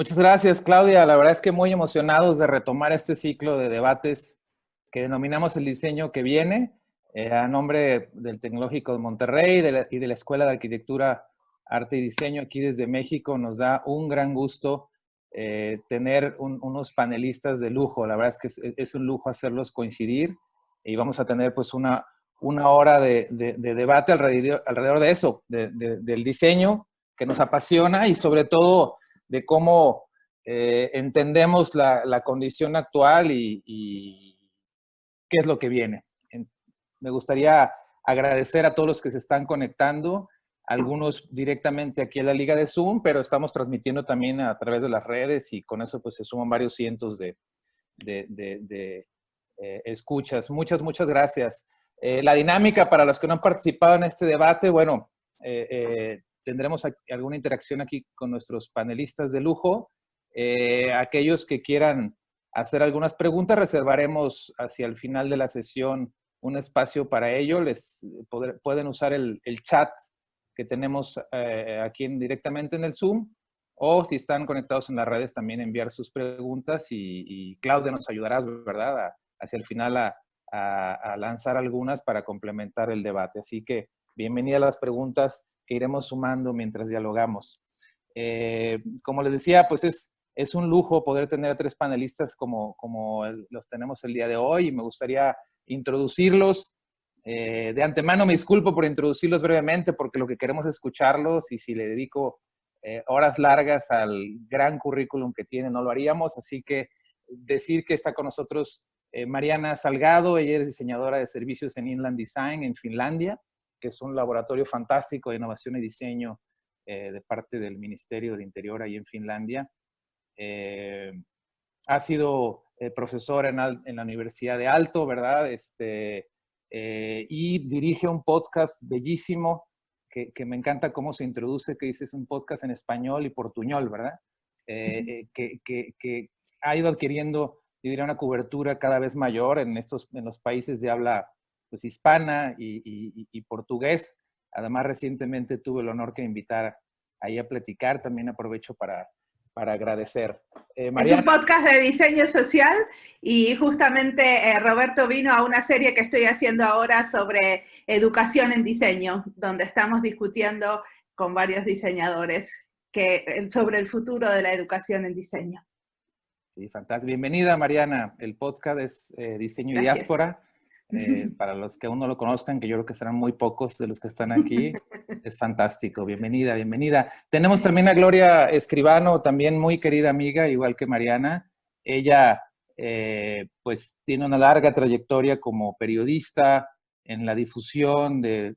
Muchas gracias, Claudia. La verdad es que muy emocionados de retomar este ciclo de debates que denominamos el diseño que viene, a nombre del Tecnológico de Monterrey y de la Escuela de Arquitectura, Arte y Diseño aquí desde México. Nos da un gran gusto tener unos panelistas de lujo. La verdad es que es un lujo hacerlos coincidir y vamos a tener pues una hora de debate alrededor de eso, del diseño que nos apasiona y sobre todo de cómo entendemos la condición actual y qué es lo que viene. Me gustaría agradecer a todos los que se están conectando, algunos directamente aquí en la liga de Zoom, pero estamos transmitiendo también a través de las redes y con eso pues se suman varios cientos de escuchas. Muchas gracias. La dinámica para los que no han participado en este debate, bueno, tendremos alguna interacción aquí con nuestros panelistas de lujo. Aquellos que quieran hacer algunas preguntas, reservaremos hacia el final de la sesión un espacio para ello. Pueden usar el chat que tenemos aquí directamente en el Zoom, o si están conectados en las redes también enviar sus preguntas y Claudia nos ayudarás, ¿verdad? Hacia el final a lanzar algunas para complementar el debate. Así que bienvenida a las preguntas que iremos sumando mientras dialogamos. Como les decía, pues es un lujo poder tener a tres panelistas como los tenemos el día de hoy y me gustaría introducirlos. De antemano me disculpo por introducirlos brevemente porque lo que queremos es escucharlos y si le dedico horas largas al gran currículum que tiene no lo haríamos, así que decir que está con nosotros Mariana Salgado. Ella es diseñadora de servicios en Inland Design en Finlandia, que es un laboratorio fantástico de innovación y diseño de parte del Ministerio del Interior ahí en Finlandia. Ha sido profesora en la Universidad de Aalto, ¿verdad? Y dirige un podcast bellísimo que me encanta cómo se introduce, que dice es un podcast en español y portuñol, ¿verdad? Que ha ido adquiriendo, yo diría, una cobertura cada vez mayor en los países de habla pues, hispana y portugués. Además, recientemente tuve el honor que invitar ahí a platicar. También aprovecho para agradecer. Es un podcast de diseño social y justamente Roberto vino a una serie que estoy haciendo ahora sobre educación en diseño, donde estamos discutiendo con varios diseñadores sobre el futuro de la educación en diseño. Sí, fantástico. Bienvenida, Mariana. El podcast es Diseño y Diáspora. Para los que aún no lo conozcan, que yo creo que serán muy pocos de los que están aquí, es fantástico. Bienvenida, bienvenida. Tenemos también a Gloria Escribano, también muy querida amiga, igual que Mariana. Ella, pues, tiene una larga trayectoria como periodista en la difusión de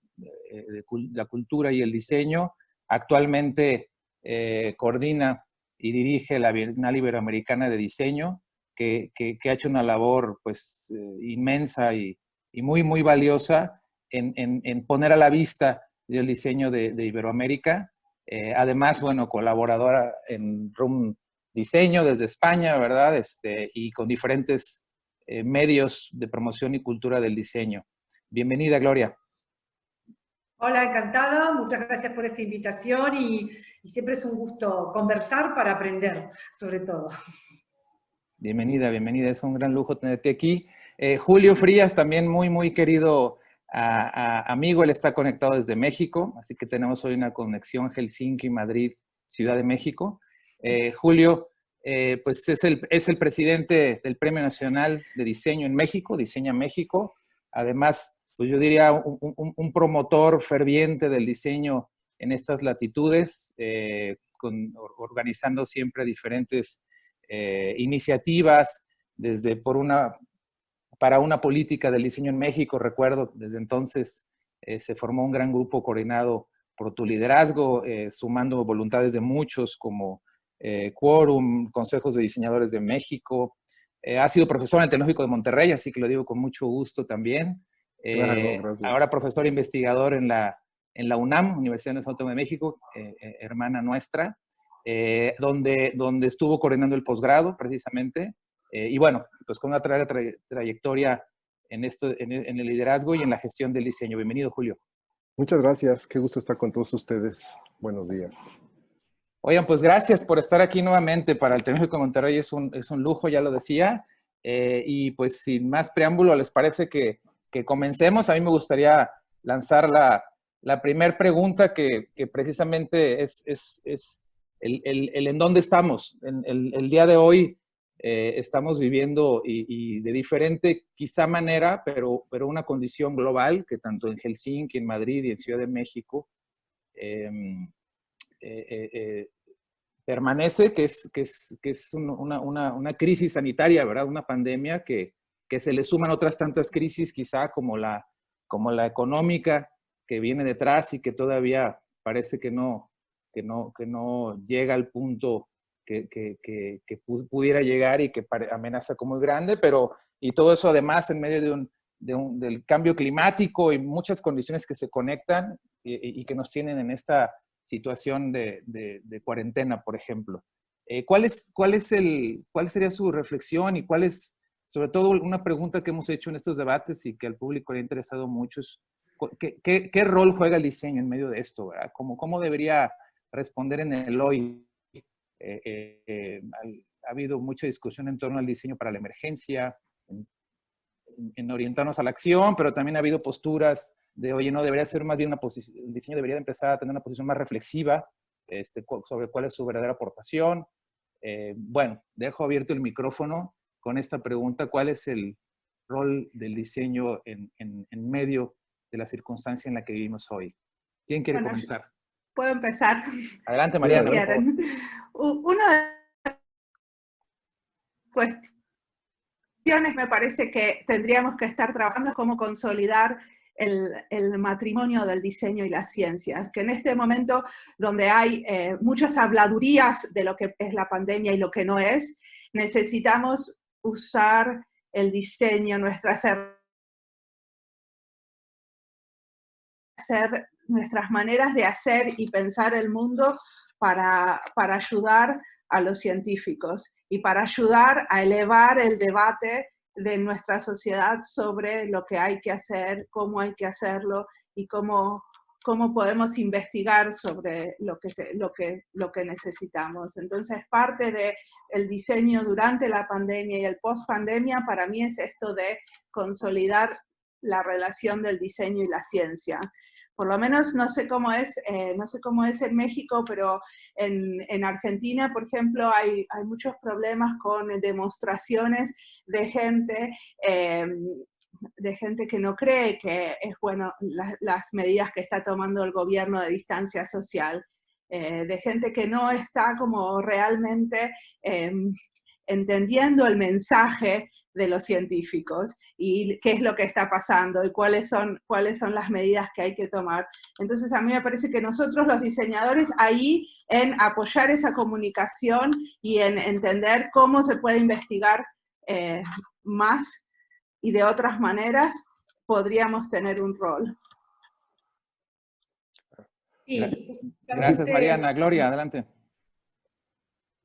la cultura y el diseño. Actualmente coordina y dirige la Bienal Iberoamericana de Diseño, que ha hecho una labor pues inmensa y muy valiosa en poner a la vista el diseño de Iberoamérica. Además, bueno, colaboradora en Room Diseño desde España, ¿verdad? Y con diferentes medios de promoción y cultura del diseño. Bienvenida, Gloria. Hola, encantada. Muchas gracias por esta invitación y siempre es un gusto conversar para aprender, sobre todo. Bienvenida, bienvenida. Es un gran lujo tenerte aquí. Julio Frías, también muy querido amigo. Él está conectado desde México, así que tenemos hoy una conexión Helsinki, Madrid, Ciudad de México. Julio, pues es el presidente del Premio Nacional de Diseño en México, Diseña México. Además, pues yo diría un promotor ferviente del diseño en estas latitudes, organizando siempre diferentes iniciativas para una política del diseño en México. Recuerdo, desde entonces se formó un gran grupo coordinado por tu liderazgo, sumando voluntades de muchos como Quórum, Consejos de Diseñadores de México. Ha sido profesor en el Tecnológico de Monterrey, así que lo digo con mucho gusto también. Claro, ahora profesor investigador en la UNAM, Universidad Nacional Autónoma de México, hermana nuestra. Donde estuvo coordinando el posgrado, precisamente. Y bueno, pues con una trayectoria en el liderazgo y en la gestión del diseño. Bienvenido, Julio. Muchas gracias. Qué gusto estar con todos ustedes. Buenos días. Oigan, pues gracias por estar aquí nuevamente. Para el Tecnológico de Monterrey es un lujo, ya lo decía. Y pues sin más preámbulo, ¿les parece que comencemos? A mí me gustaría lanzar la primer pregunta que precisamente es el en dónde estamos. El día de hoy estamos viviendo y de diferente quizá manera, pero una condición global que tanto en Helsinki, en Madrid y en Ciudad de México eh, permanece, que es una crisis sanitaria, ¿verdad? Una pandemia que se le suman otras tantas crisis, quizá como la económica que viene detrás y que todavía parece que no llega al punto que pudiera llegar y que amenaza como muy grande, y todo eso además en medio del cambio climático y muchas condiciones que se conectan y que nos tienen en esta situación de cuarentena, por ejemplo. ¿Cuál sería su reflexión y cuál es, sobre todo, una pregunta que hemos hecho en estos debates y que al público le ha interesado mucho es ¿qué rol juega el diseño en medio de esto? ¿Verdad? ¿Cómo debería responder en el hoy? Ha habido mucha discusión en torno al diseño para la emergencia, en orientarnos a la acción, pero también ha habido posturas de, oye, no, debería ser más bien el diseño debería empezar a tener una posición más reflexiva sobre cuál es su verdadera aportación. Bueno, dejo abierto el micrófono con esta pregunta: ¿cuál es el rol del diseño en medio de la circunstancia en la que vivimos hoy? ¿Quién quiere comenzar? Puedo empezar. Adelante, Mariana. Si quieren. Una de las cuestiones me parece que tendríamos que estar trabajando es cómo consolidar el matrimonio del diseño y la ciencia, que en este momento donde hay muchas habladurías de lo que es la pandemia y lo que no es, necesitamos usar el diseño, nuestras maneras de hacer y pensar el mundo para ayudar a los científicos y para ayudar a elevar el debate de nuestra sociedad sobre lo que hay que hacer, cómo hay que hacerlo y cómo podemos investigar sobre lo que necesitamos. Entonces, parte del diseño durante la pandemia y el post-pandemia para mí es esto de consolidar la relación del diseño y la ciencia. Por lo menos no sé cómo es en México, pero en Argentina, por ejemplo, hay muchos problemas con demostraciones de gente que no cree que es bueno las medidas que está tomando el gobierno de distancia social, de gente que no está como realmente entendiendo el mensaje de los científicos y qué es lo que está pasando y cuáles son las medidas que hay que tomar. Entonces a mí me parece que nosotros los diseñadores ahí en apoyar esa comunicación y en entender cómo se puede investigar más y de otras maneras, podríamos tener un rol. Sí, gracias, Mariana. Gloria, adelante.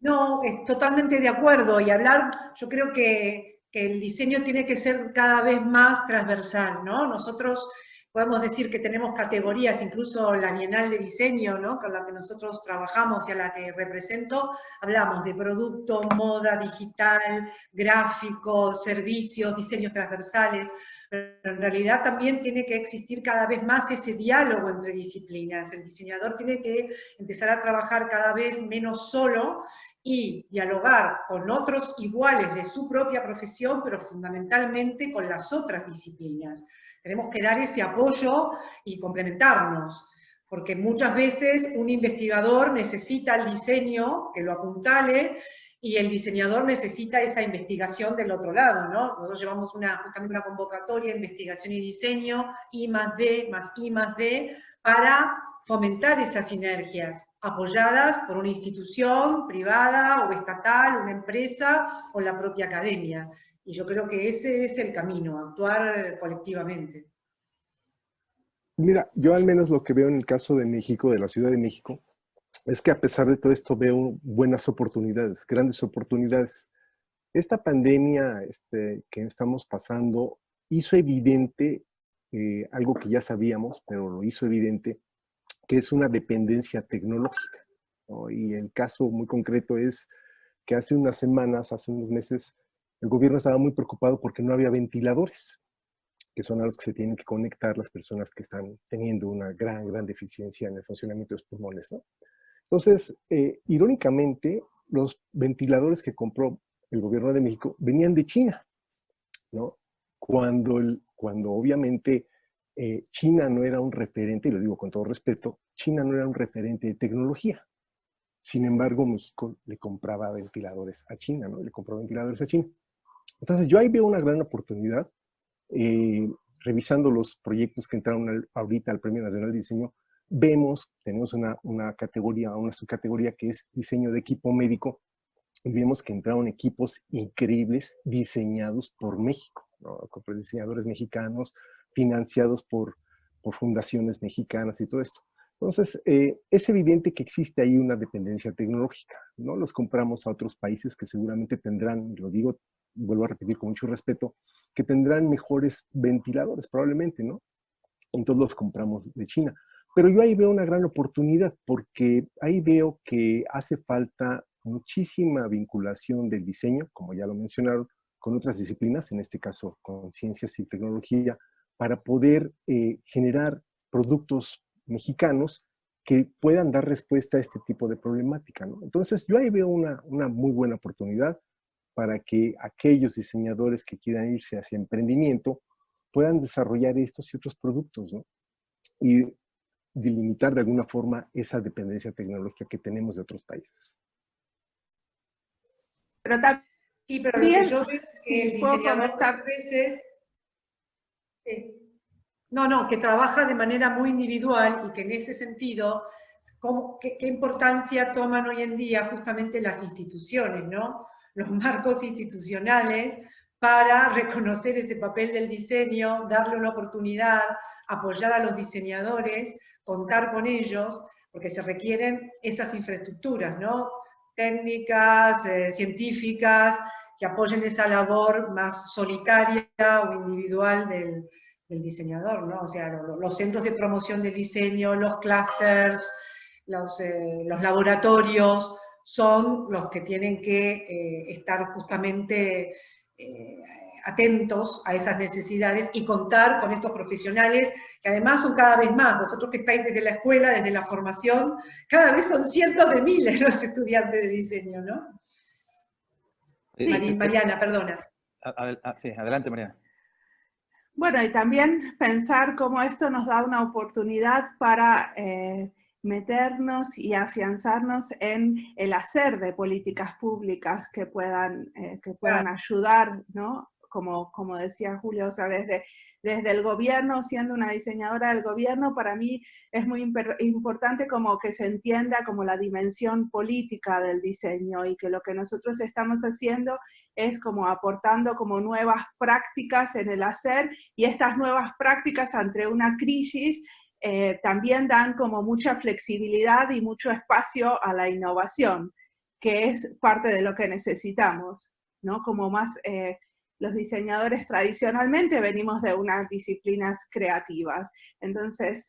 No, totalmente de acuerdo. Y hablar, yo creo que el diseño tiene que ser cada vez más transversal, ¿no? Nosotros podemos decir que tenemos categorías, incluso la Bienal de Diseño, ¿no?, con la que nosotros trabajamos y a la que represento, hablamos de producto, moda, digital, gráfico, servicios, diseños transversales, pero en realidad también tiene que existir cada vez más ese diálogo entre disciplinas. El diseñador tiene que empezar a trabajar cada vez menos solo y dialogar con otros iguales de su propia profesión, pero fundamentalmente con las otras disciplinas. Tenemos que dar ese apoyo y complementarnos, porque muchas veces un investigador necesita el diseño que lo apuntale y el diseñador necesita esa investigación del otro lado, ¿no? Nosotros llevamos justamente una convocatoria, investigación y diseño, I+D, para fomentar esas sinergias, apoyadas por una institución privada o estatal, una empresa o la propia academia. Y yo creo que ese es el camino, actuar colectivamente. Mira, yo al menos lo que veo en el caso de México, de la Ciudad de México, es que a pesar de todo esto veo buenas oportunidades, grandes oportunidades. Esta pandemia que estamos pasando hizo evidente algo que ya sabíamos, pero lo hizo evidente, que es una dependencia tecnológica. ¿no? Y el caso muy concreto es que hace unas semanas, hace unos meses, el gobierno estaba muy preocupado porque no había ventiladores, que son a los que se tienen que conectar las personas que están teniendo una gran deficiencia en el funcionamiento de los pulmones, ¿no? Entonces, irónicamente, los ventiladores que compró el gobierno de México venían de China, ¿no? Cuando obviamente China no era un referente, y lo digo con todo respeto, China no era un referente de tecnología. Sin embargo, México le compraba ventiladores a China, ¿no? Le compró ventiladores a China. Entonces, yo ahí veo una gran oportunidad. Revisando los proyectos que entraron ahorita al Premio Nacional de Diseño, tenemos una categoría, una subcategoría que es diseño de equipo médico, y vemos que entraron equipos increíbles diseñados por México, ¿no? Con diseñadores mexicanos, financiados por fundaciones mexicanas y todo esto. Entonces, es evidente que existe ahí una dependencia tecnológica, ¿no? Los compramos a otros países que seguramente tendrán, lo digo, vuelvo a repetir con mucho respeto, que tendrán mejores ventiladores probablemente, ¿no? Entonces los compramos de China. Pero yo ahí veo una gran oportunidad, porque ahí veo que hace falta muchísima vinculación del diseño, como ya lo mencionaron, con otras disciplinas, en este caso con ciencias y tecnología, para poder generar productos mexicanos que puedan dar respuesta a este tipo de problemática, ¿no? Entonces yo ahí veo una muy buena oportunidad para que aquellos diseñadores que quieran irse hacia emprendimiento puedan desarrollar estos y otros productos, ¿no? Y delimitar de alguna forma esa dependencia tecnológica que tenemos de otros países. Pero también, Sí, pero lo que yo veo es que sí, el puedo diseñador comentar. a veces, que trabaja de manera muy individual y que en ese sentido, ¿qué importancia toman hoy en día justamente las instituciones, ¿no? Los marcos institucionales para reconocer ese papel del diseño, darle una oportunidad, apoyar a los diseñadores, contar con ellos, porque se requieren esas infraestructuras, ¿no? Técnicas, científicas, que apoyen esa labor más solitaria o individual del diseñador, ¿no? O sea, los centros de promoción del diseño, los clusters, los laboratorios, son los que tienen que estar justamente atentos a esas necesidades y contar con estos profesionales, que además son cada vez más. Vosotros que estáis desde la escuela, desde la formación, cada vez son cientos de miles los estudiantes de diseño, ¿no? Sí. Mariana, perdona. Sí, adelante, Mariana. Bueno, y también pensar cómo esto nos da una oportunidad para meternos y afianzarnos en el hacer de políticas públicas que puedan ayudar, ¿no? Como decía Julio, o sea, desde el gobierno, siendo una diseñadora del gobierno, para mí es muy importante como que se entienda como la dimensión política del diseño, y que lo que nosotros estamos haciendo es como aportando como nuevas prácticas en el hacer, y estas nuevas prácticas ante una crisis también dan como mucha flexibilidad y mucho espacio a la innovación, que es parte de lo que necesitamos, ¿no? Como más los diseñadores tradicionalmente venimos de unas disciplinas creativas, entonces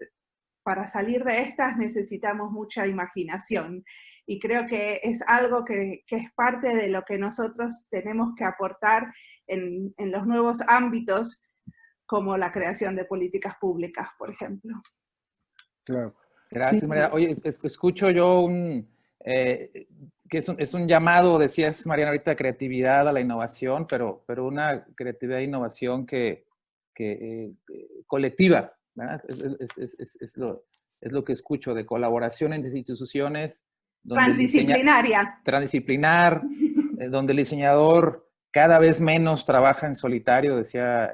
para salir de estas necesitamos mucha imaginación, y creo que es algo que es parte de lo que nosotros tenemos que aportar en los nuevos ámbitos, como la creación de políticas públicas, por ejemplo. Claro. Gracias, Sí. Mariana. Oye, escucho yo que es un llamado, decías, Mariana, ahorita, a creatividad, a la innovación, pero una creatividad e innovación que colectiva, ¿verdad? Es lo que escucho, de colaboración entre instituciones. Transdisciplinaria. Transdisciplinar, donde el diseñador cada vez menos trabaja en solitario, decía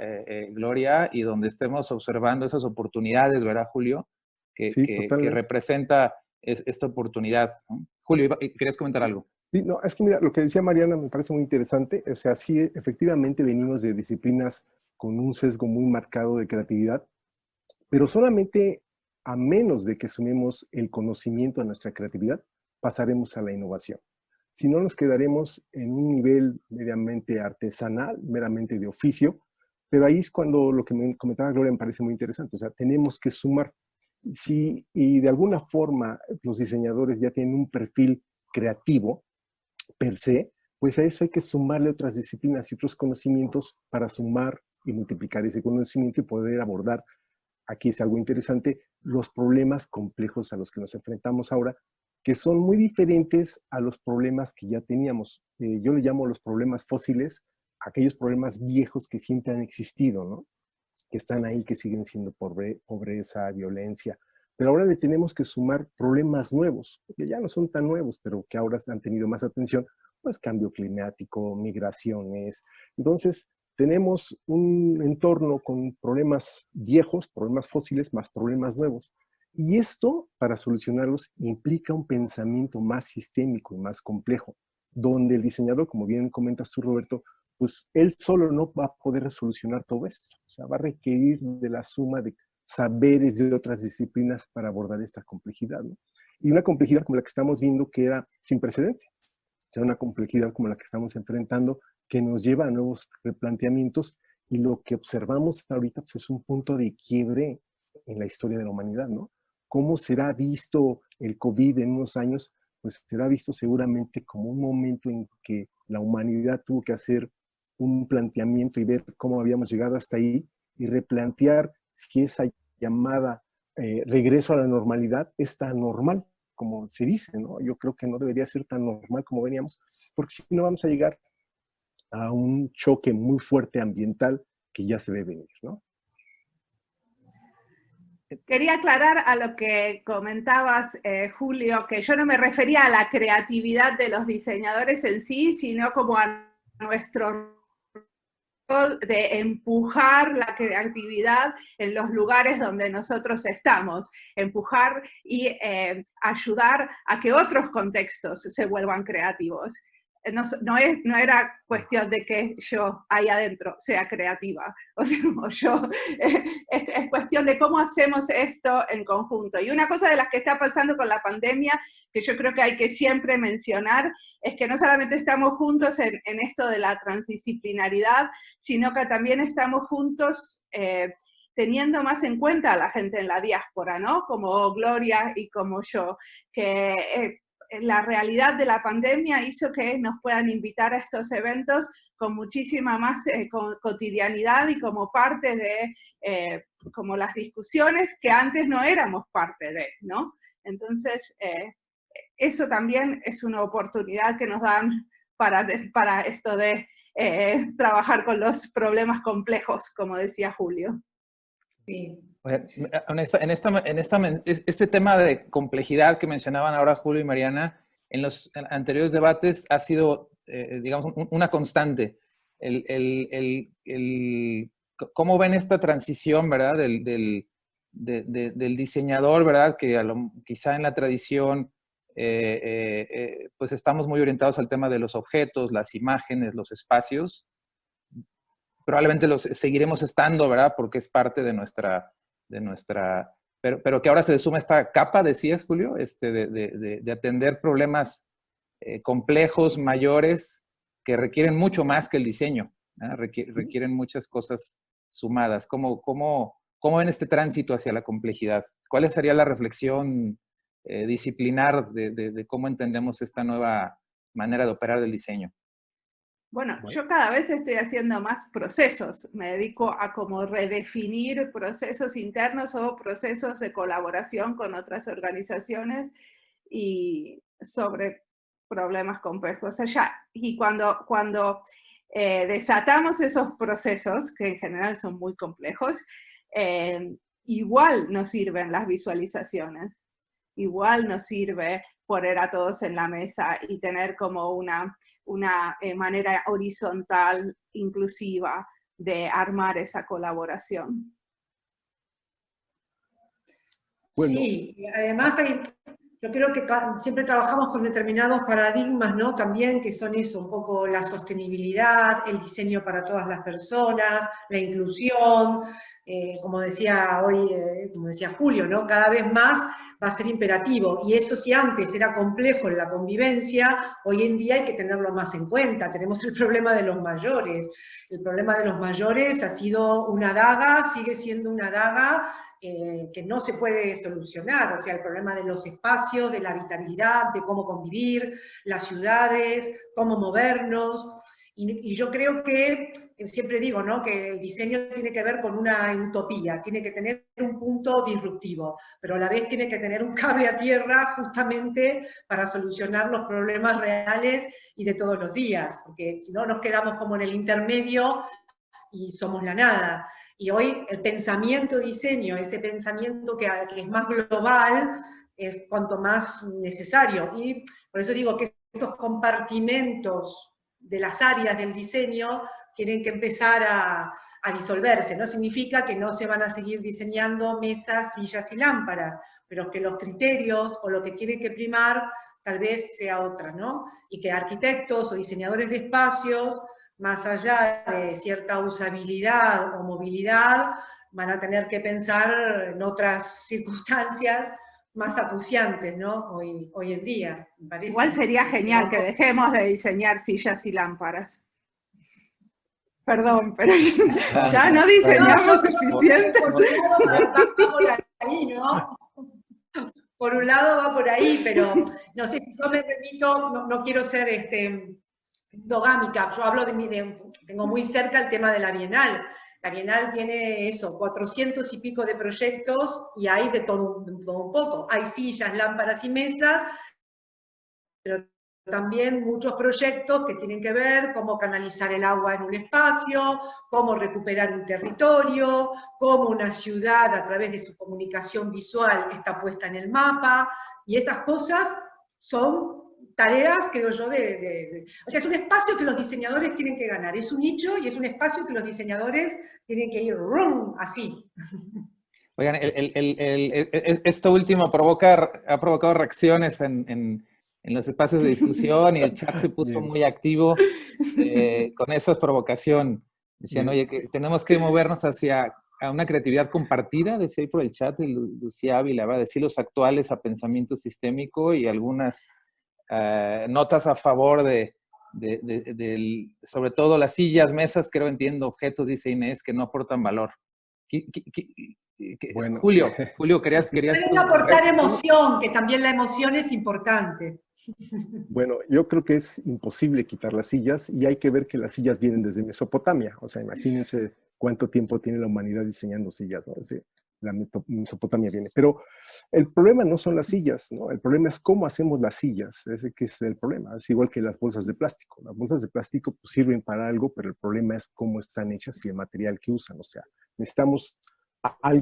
Gloria, y donde estemos observando esas oportunidades, ¿verdad, Julio? Que representa esta oportunidad, ¿no? Julio, ¿querías comentar algo? Sí, no, es que mira, lo que decía Mariana me parece muy interesante. O sea, sí, efectivamente venimos de disciplinas con un sesgo muy marcado de creatividad, pero solamente a menos de que sumemos el conocimiento a nuestra creatividad, pasaremos a la innovación. Si no, nos quedaremos en un nivel meramente artesanal, meramente de oficio, pero ahí es cuando lo que me comentaba Gloria me parece muy interesante. O sea, tenemos que sumar. si y de alguna forma los diseñadores ya tienen un perfil creativo per se, pues a eso hay que sumarle otras disciplinas y otros conocimientos para sumar y multiplicar ese conocimiento y poder abordar, aquí es algo interesante, los problemas complejos a los que nos enfrentamos ahora, que son muy diferentes a los problemas que ya teníamos. Yo le llamo los problemas fósiles, aquellos problemas viejos que siempre han existido, ¿no? Que están ahí, que siguen siendo pobreza, violencia. Pero ahora le tenemos que sumar problemas nuevos, que ya no son tan nuevos, pero que ahora han tenido más atención, pues cambio climático, migraciones. Entonces, tenemos un entorno con problemas viejos, problemas fósiles, más problemas nuevos. Y esto, para solucionarlos, implica un pensamiento más sistémico y más complejo, donde el diseñador, como bien comentas tú, Roberto, pues él solo no va a poder solucionar todo esto. O sea, va a requerir de la suma de saberes de otras disciplinas para abordar esta complejidad, ¿no? Y una complejidad como la que estamos viendo que era sin precedente. O sea, una complejidad como la que estamos enfrentando que nos lleva a nuevos replanteamientos y lo que observamos ahorita pues, es un punto de quiebre en la historia de la humanidad, ¿no? ¿Cómo será visto el COVID en unos años? Pues será visto seguramente como un momento en que la humanidad tuvo que hacer un planteamiento y ver cómo habíamos llegado hasta ahí y replantear si esa llamada regreso a la normalidad es tan normal como se dice, ¿no? Yo creo que no debería ser tan normal como veníamos, porque si no vamos a llegar a un choque muy fuerte ambiental que ya se ve venir, ¿no? Quería aclarar a lo que comentabas, Julio, que yo no me refería a la creatividad de los diseñadores en sí, sino como a nuestro rol de empujar la creatividad en los lugares donde nosotros estamos, empujar y ayudar a que otros contextos se vuelvan creativos. No era cuestión de que yo ahí adentro sea creativa, o yo, es cuestión de cómo hacemos esto en conjunto. Y una cosa de las que está pasando con la pandemia, que yo creo que hay que siempre mencionar, es que no solamente estamos juntos en esto de la transdisciplinaridad, sino que también estamos juntos teniendo más en cuenta a la gente en la diáspora, ¿no? Como Gloria y como yo, que la realidad de la pandemia hizo que nos puedan invitar a estos eventos con muchísima más cotidianidad y como parte de como las discusiones que antes no éramos parte de, ¿no? Entonces, eso también es una oportunidad que nos dan para esto de trabajar con los problemas complejos, como decía Julio. Sí. Este tema de complejidad que mencionaban ahora Julio y Mariana, en los anteriores debates ha sido, digamos, una constante. ¿Cómo ven esta transición, verdad, del diseñador, verdad, que quizá en la tradición pues estamos muy orientados al tema de los objetos, las imágenes, los espacios? Probablemente los seguiremos estando, ¿verdad? Porque es parte de nuestra pero que ahora se le suma esta capa, decías, Julio, de atender problemas complejos, mayores, que requieren mucho más que el diseño, ¿eh? Requieren muchas cosas sumadas. ¿Cómo ven este tránsito hacia la complejidad? ¿Cuál sería la reflexión disciplinar de cómo entendemos esta nueva manera de operar del diseño? Bueno, yo cada vez estoy haciendo más procesos, me dedico a como redefinir procesos internos o procesos de colaboración con otras organizaciones y sobre problemas complejos. Y cuando desatamos esos procesos, que en general son muy complejos, igual nos sirven las visualizaciones, igual nos sirve poner a todos en la mesa y tener como una manera horizontal, inclusiva, de armar esa colaboración. Bueno. Sí, y además yo creo que siempre trabajamos con determinados paradigmas, ¿no? También que son eso, un poco la sostenibilidad, el diseño para todas las personas, la inclusión, como decía hoy, como decía Julio, ¿no? Cada vez más va a ser imperativo. Y eso, si antes era complejo en la convivencia, hoy en día hay que tenerlo más en cuenta. Tenemos el problema de los mayores. El problema de los mayores ha sido una daga, sigue siendo una daga que no se puede solucionar. O sea, el problema de los espacios, de la habitabilidad, de cómo convivir, las ciudades, cómo movernos. Y yo creo que, siempre digo, ¿no?, que el diseño tiene que ver con una utopía, tiene que tener un punto disruptivo, pero a la vez tiene que tener un cable a tierra justamente para solucionar los problemas reales y de todos los días, porque si no nos quedamos como en el intermedio y somos la nada. Y hoy el pensamiento diseño, ese pensamiento que es más global, es cuanto más necesario. Y por eso digo que esos compartimentos de las áreas del diseño tienen que empezar a disolverse. No significa que no se van a seguir diseñando mesas, sillas y lámparas, pero que los criterios o lo que tiene que primar tal vez sea otra, ¿no? Y que arquitectos o diseñadores de espacios, más allá de cierta usabilidad o movilidad, van a tener que pensar en otras circunstancias más acuciantes, ¿no? Hoy en día, me parece. Igual sería genial que dejemos de diseñar sillas y lámparas. Perdón, pero ya no diseñamos suficiente. Por un lado va por ahí, ¿no? Por un lado va por ahí, pero no sé, si yo me remito, no quiero ser endogámica, yo hablo tengo muy cerca el tema de la Bienal. La Bienal tiene eso, 400 y pico de proyectos y hay de todo un poco. Hay sillas, lámparas y mesas, pero también muchos proyectos que tienen que ver cómo canalizar el agua en un espacio, cómo recuperar un territorio, cómo una ciudad a través de su comunicación visual está puesta en el mapa, y esas cosas son tareas, creo yo, o sea, es un espacio que los diseñadores tienen que ganar, es un nicho y es un espacio que los diseñadores tienen que ir así. Oigan, esto último ha provocado reacciones en los espacios de discusión y el chat se puso muy activo con esa provocación. Decían, oye, que tenemos que movernos hacia una creatividad compartida, decía ahí por el chat, Lucía Ávila, va a decir los actuales a pensamiento sistémico y algunas notas a favor sobre todo las sillas, mesas, creo, entiendo, objetos, dice Inés, que no aportan valor. Bueno. Julio, querías pueden aportar emoción, que también la emoción es importante. Bueno, yo creo que es imposible quitar las sillas y hay que ver que las sillas vienen desde Mesopotamia. O sea, imagínense cuánto tiempo tiene la humanidad diseñando sillas, ¿no? Desde la Mesopotamia viene. Pero el problema no son las sillas, ¿no? El problema es cómo hacemos las sillas. Ese que es el problema. Es igual que las bolsas de plástico. Las bolsas de plástico pues, sirven para algo, pero el problema es cómo están hechas y el material que usan. O sea, necesitamos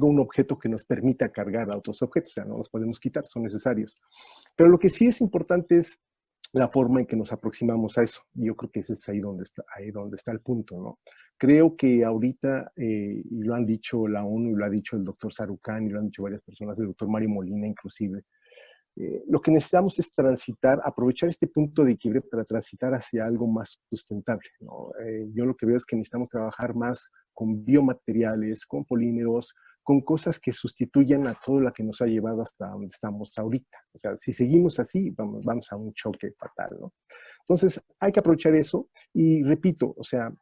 un objeto que nos permita cargar a otros objetos, o sea, no los podemos quitar, son necesarios. Pero lo que sí es importante es la forma en que nos aproximamos a eso. Y yo creo que ese es ahí donde está el punto, ¿no? Creo que ahorita, y lo han dicho la ONU, y lo ha dicho el doctor Sarucán, y lo han dicho varias personas, el doctor Mario Molina inclusive, lo que necesitamos es aprovechar este punto de equilibrio para transitar hacia algo más sustentable, ¿no? Yo lo que veo es que necesitamos trabajar más con biomateriales, con polímeros, con cosas que sustituyan a todo lo que nos ha llevado hasta donde estamos ahorita. O sea, si seguimos así, vamos a un choque fatal, ¿no? Entonces, hay que aprovechar eso y repito, o sea,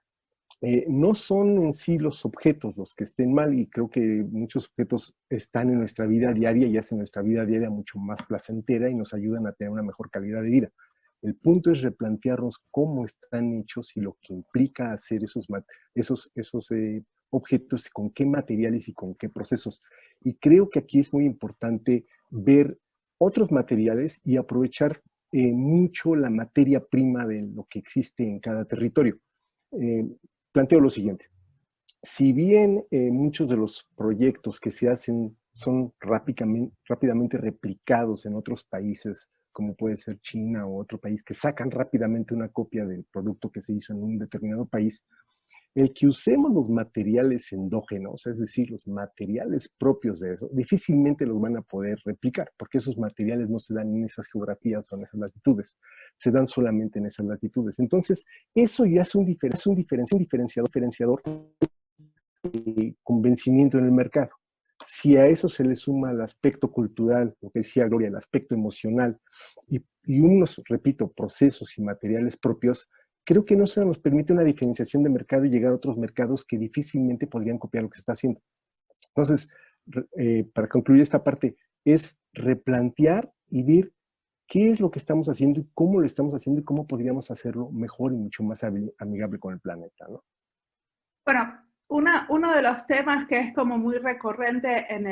no son en sí los objetos los que estén mal, y creo que muchos objetos están en nuestra vida diaria y hacen nuestra vida diaria mucho más placentera y nos ayudan a tener una mejor calidad de vida. El punto es replantearnos cómo están hechos y lo que implica hacer esos objetos, con qué materiales y con qué procesos. Y creo que aquí es muy importante ver otros materiales y aprovechar mucho la materia prima de lo que existe en cada territorio. Planteo lo siguiente. Si bien muchos de los proyectos que se hacen son rápidamente replicados en otros países, como puede ser China o otro país, que sacan rápidamente una copia del producto que se hizo en un determinado país, el que usemos los materiales endógenos, es decir, los materiales propios de eso, difícilmente los van a poder replicar, porque esos materiales no se dan en esas geografías o en esas latitudes, se dan solamente en esas latitudes. Entonces, eso ya es un diferenciador convencimiento en el mercado. Si a eso se le suma el aspecto cultural, lo que decía Gloria, el aspecto emocional, y unos, repito, procesos y materiales propios, creo que no se nos permite una diferenciación de mercado y llegar a otros mercados que difícilmente podrían copiar lo que se está haciendo. Entonces, para concluir esta parte, es replantear y ver qué es lo que estamos haciendo y cómo lo estamos haciendo y cómo podríamos hacerlo mejor y mucho más amigable con el planeta, ¿no? Bueno, uno de los temas que es como muy recurrente en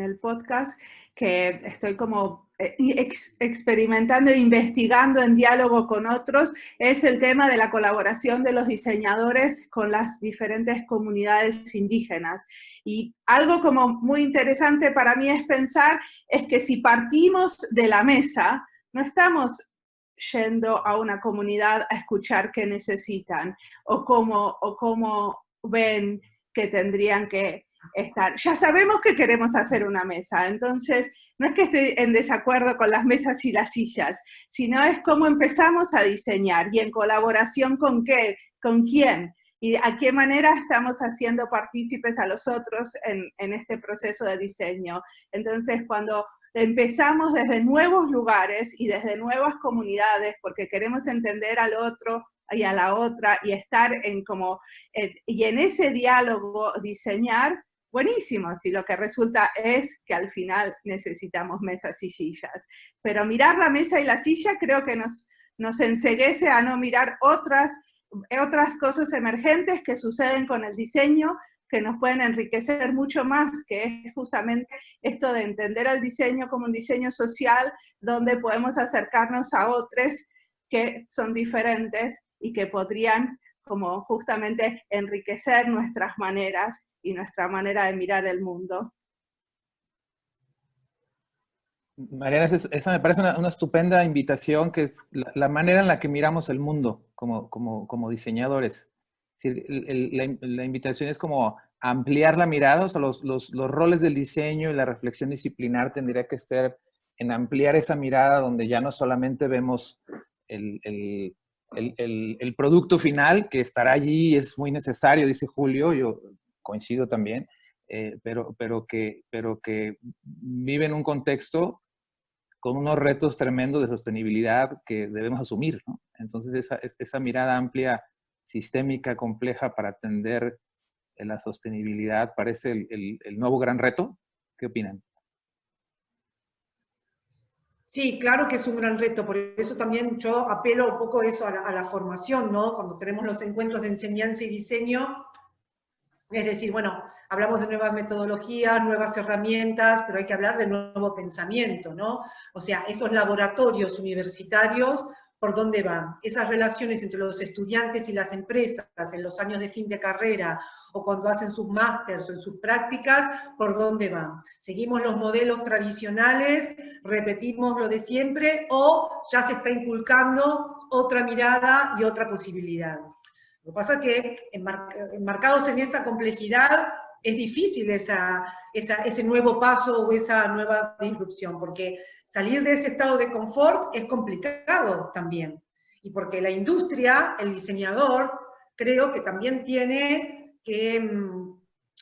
el podcast, que estoy como experimentando e investigando en diálogo con otros, es el tema de la colaboración de los diseñadores con las diferentes comunidades indígenas. Y algo como muy interesante para mí es pensar, es que si partimos de la mesa, no estamos yendo a una comunidad a escuchar qué necesitan o cómo ven que tendrían que estar. Ya sabemos que queremos hacer una mesa, entonces no es que estoy en desacuerdo con las mesas y las sillas, sino es cómo empezamos a diseñar y en colaboración con qué, con quién y a qué manera estamos haciendo partícipes a los otros en este proceso de diseño. Entonces, cuando empezamos desde nuevos lugares y desde nuevas comunidades, porque queremos entender al otro y a la otra, y estar y en ese diálogo diseñar, buenísimo, si lo que resulta es que al final necesitamos mesas y sillas. Pero mirar la mesa y la silla creo que nos enceguece a no mirar otras cosas emergentes que suceden con el diseño, que nos pueden enriquecer mucho más, que es justamente esto de entender el diseño como un diseño social, donde podemos acercarnos a otros que son diferentes y que podrían como justamente enriquecer nuestras maneras y nuestra manera de mirar el mundo. Mariana, esa me parece una estupenda invitación, que es la manera en la que miramos el mundo como diseñadores. Es decir, la invitación es como ampliar la mirada, o sea, los roles del diseño y la reflexión disciplinar tendría que estar en ampliar esa mirada donde ya no solamente vemos el producto final, que estará allí, es muy necesario, dice Julio, yo coincido también, pero que vive en un contexto con unos retos tremendos de sostenibilidad que debemos asumir, ¿no? Entonces, esa mirada amplia, sistémica, compleja para atender la sostenibilidad parece el nuevo gran reto. ¿Qué opinan? Sí, claro que es un gran reto, por eso también yo apelo un poco eso a la formación, ¿no? Cuando tenemos los encuentros de enseñanza y diseño, es decir, bueno, hablamos de nuevas metodologías, nuevas herramientas, pero hay que hablar de nuevo pensamiento, ¿no? O sea, esos laboratorios universitarios, ¿por dónde van? Esas relaciones entre los estudiantes y las empresas en los años de fin de carrera, o cuando hacen sus másters o en sus prácticas, ¿por dónde van? ¿Seguimos los modelos tradicionales, repetimos lo de siempre, o ya se está inculcando otra mirada y otra posibilidad? Lo que pasa es que enmarcados en esa complejidad es difícil ese nuevo paso o esa nueva disrupción, porque salir de ese estado de confort es complicado también. Y porque la industria, el diseñador, creo que también tiene que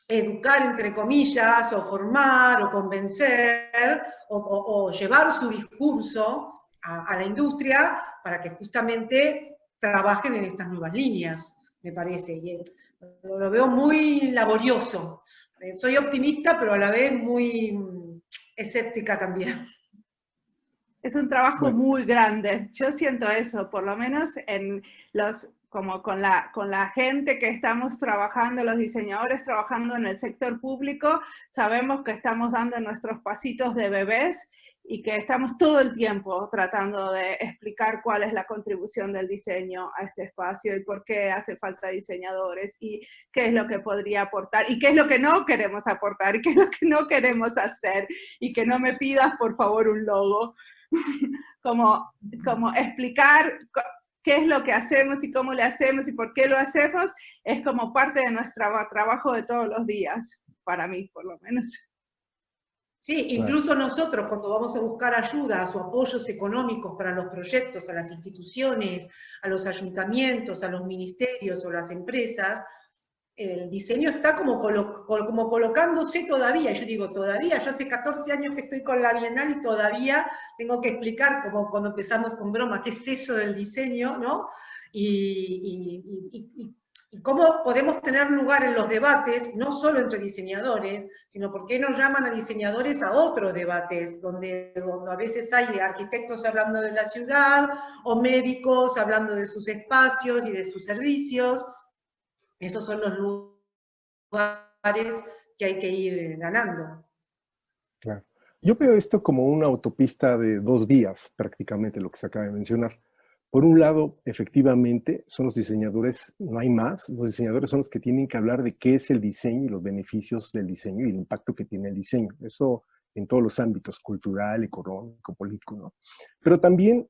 educar, entre comillas, o formar, o convencer, o llevar su discurso a la industria para que justamente trabajen en estas nuevas líneas, me parece. Y lo veo muy laborioso. Soy optimista, pero a la vez muy escéptica también. Es un trabajo Bueno, muy grande. Yo siento eso, por lo menos como con la gente que estamos trabajando, los diseñadores trabajando en el sector público, sabemos que estamos dando nuestros pasitos de bebés y que estamos todo el tiempo tratando de explicar cuál es la contribución del diseño a este espacio y por qué hace falta diseñadores y qué es lo que podría aportar y qué es lo que no queremos aportar y qué es lo que no queremos hacer y que no me pidas por favor un logo. como explicar qué es lo que hacemos y cómo le hacemos y por qué lo hacemos, es como parte de nuestro trabajo de todos los días, para mí por lo menos. Sí, incluso nosotros cuando vamos a buscar ayudas o apoyos económicos para los proyectos, a las instituciones, a los ayuntamientos, a los ministerios o las empresas, el diseño está como colocándose todavía. Yo digo, todavía, yo hace 14 años que estoy con la Bienal y todavía tengo que explicar, como cuando empezamos con broma, qué es eso del diseño, ¿no? Y cómo podemos tener lugar en los debates, no solo entre diseñadores, sino por qué nos llaman a diseñadores a otros debates, donde a veces hay arquitectos hablando de la ciudad, o médicos hablando de sus espacios y de sus servicios. Esos son los lugares que hay que ir ganando. Claro. Yo veo esto como una autopista de dos vías, prácticamente, lo que se acaba de mencionar. Por un lado, efectivamente, son los diseñadores, no hay más, los diseñadores son los que tienen que hablar de qué es el diseño y los beneficios del diseño y el impacto que tiene el diseño. Eso en todos los ámbitos, cultural, económico, político, ¿no? Pero también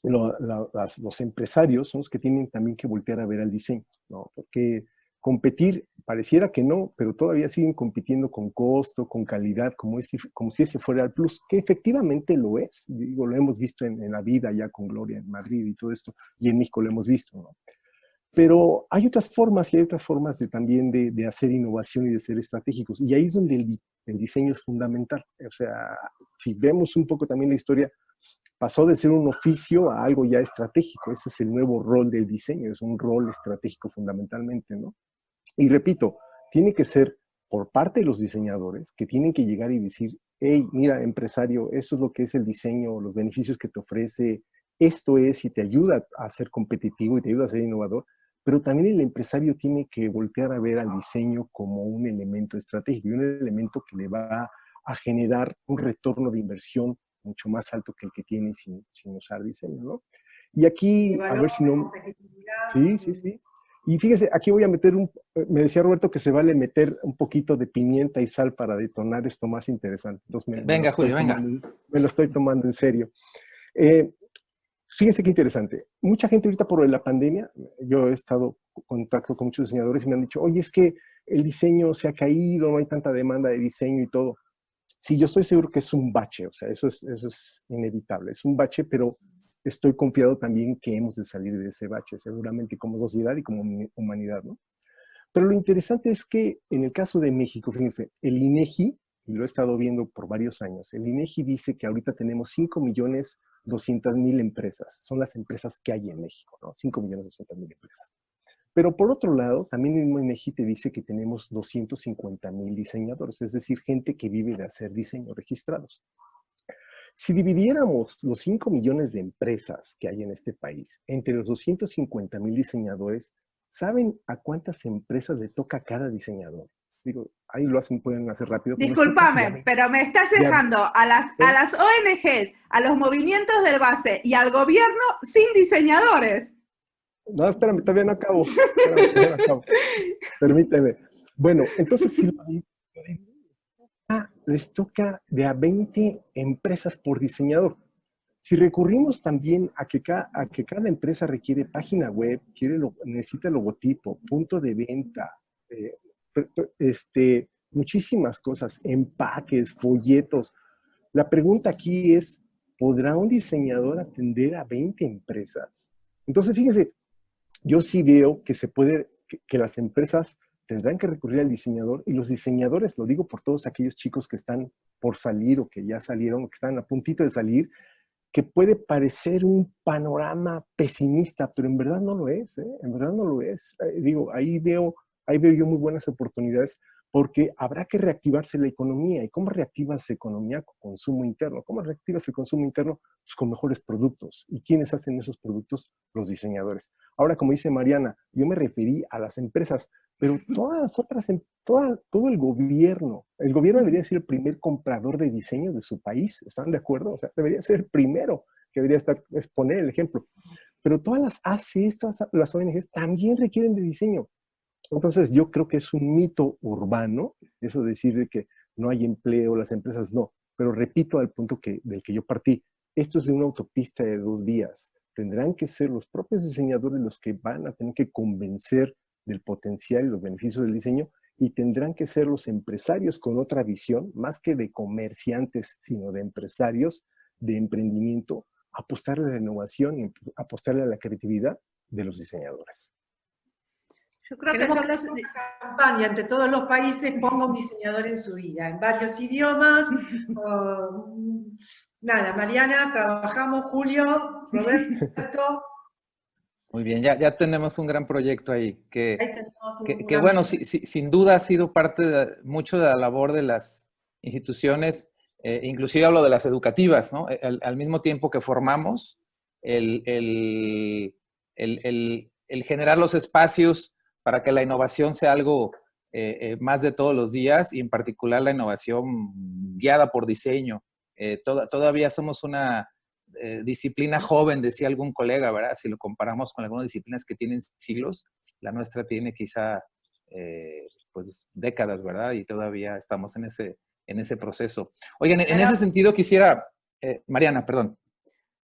los empresarios son los que tienen también que voltear a ver al diseño, ¿no? Porque competir, pareciera que no, pero todavía siguen compitiendo con costo, con calidad, como si ese fuera el plus, que efectivamente lo es. Digo, lo hemos visto en la vida ya con Gloria en Madrid y todo esto, y en México lo hemos visto, ¿no? Pero hay otras formas y hay otras formas también de hacer innovación y de ser estratégicos. Y ahí es donde el diseño es fundamental. O sea, si vemos un poco también la historia, pasó de ser un oficio a algo ya estratégico. Ese es el nuevo rol del diseño, es un rol estratégico fundamentalmente, ¿no? Y repito, tiene que ser por parte de los diseñadores que tienen que llegar y decir, hey, mira, empresario, esto es lo que es el diseño, los beneficios que te ofrece, esto es y te ayuda a ser competitivo y te ayuda a ser innovador, pero también el empresario tiene que voltear a ver al diseño como un elemento estratégico y un elemento que le va a generar un retorno de inversión mucho más alto que el que tiene sin usar diseño, ¿no? Y aquí, a ver si no... Sí, sí, sí. Y fíjese, aquí voy a meter me decía Roberto que se vale meter un poquito de pimienta y sal para detonar esto más interesante. Entonces venga, Julio, venga. Me lo estoy tomando en serio. Fíjense qué interesante. Mucha gente ahorita por la pandemia, yo he estado en contacto con muchos diseñadores y me han dicho, oye, es que el diseño se ha caído, no hay tanta demanda de diseño y todo. Sí, yo estoy seguro que es un bache, o sea, eso es inevitable, es un bache, pero estoy confiado también que hemos de salir de ese bache, seguramente como sociedad y como humanidad, ¿no? Pero lo interesante es que en el caso de México, fíjense, el INEGI, y lo he estado viendo por varios años, el INEGI dice que ahorita tenemos 5.200.000 empresas, son las empresas que hay en México, ¿no? 5.200.000 empresas. Pero por otro lado, también el INEGI te dice que tenemos 250.000 diseñadores, es decir, gente que vive de hacer diseño registrados. Si dividiéramos los 5 millones de empresas que hay en este país entre los 250.000 diseñadores, ¿saben a cuántas empresas le toca a cada diseñador? Digo, ahí pueden hacer rápido. Discúlpame, pero me estás dejando a las ONGs, a los movimientos del base y al gobierno sin diseñadores. No, espérame, todavía no acabo. Permíteme. Bueno, entonces si les toca de a 20 empresas por diseñador. Si recurrimos también a que cada empresa requiere página web, necesita logotipo, punto de venta, muchísimas cosas, empaques, folletos. La pregunta aquí es, ¿podrá un diseñador atender a 20 empresas? Entonces, fíjense, yo sí veo que que las empresas tendrán que recurrir al diseñador y los diseñadores, lo digo por todos aquellos chicos que están por salir o que ya salieron o que están a puntito de salir, que puede parecer un panorama pesimista, pero en verdad no lo es, ¿eh? En verdad no lo es. Digo, ahí veo yo muy buenas oportunidades porque habrá que reactivarse la economía. ¿Y cómo reactivas la economía? Con consumo interno. ¿Cómo reactivas el consumo interno? Pues con mejores productos. ¿Y quiénes hacen esos productos? Los diseñadores. Ahora, como dice Mariana, yo me referí a las empresas, pero todas las otras, todo el gobierno debería ser el primer comprador de diseño de su país, ¿están de acuerdo? O sea, debería ser el primero que debería exponer el ejemplo. Pero todas las ACs, todas las ONGs también requieren de diseño. Entonces, yo creo que es un mito urbano, eso de decir que no hay empleo, las empresas no. Pero repito al punto del que yo partí, esto es de una autopista de dos vías. Tendrán que ser los propios diseñadores los que van a tener que convencer del potencial y los beneficios del diseño, y tendrán que ser los empresarios con otra visión, más que de comerciantes, sino de empresarios, de emprendimiento, apostarle a la innovación y apostarle a la creatividad de los diseñadores. Yo creo que Queremos son que los... una campaña entre todos los países ponga un diseñador en su vida, en varios idiomas. Nada, Mariana, trabajamos, Julio, Roberto. Muy bien, ya tenemos un gran proyecto ahí, Ahí tenemos que bueno, sin duda ha sido parte mucho de la labor de las instituciones, inclusive hablo de las educativas, ¿no? Al mismo tiempo que formamos, el generar los espacios para que la innovación sea algo más de todos los días, y en particular la innovación guiada por diseño. Todavía somos una disciplina joven, decía algún colega, ¿verdad? Si lo comparamos con algunas disciplinas que tienen siglos, la nuestra tiene quizá pues décadas, ¿verdad? Y todavía estamos en ese proceso. Oigan, en ese sentido quisiera, Mariana, perdón.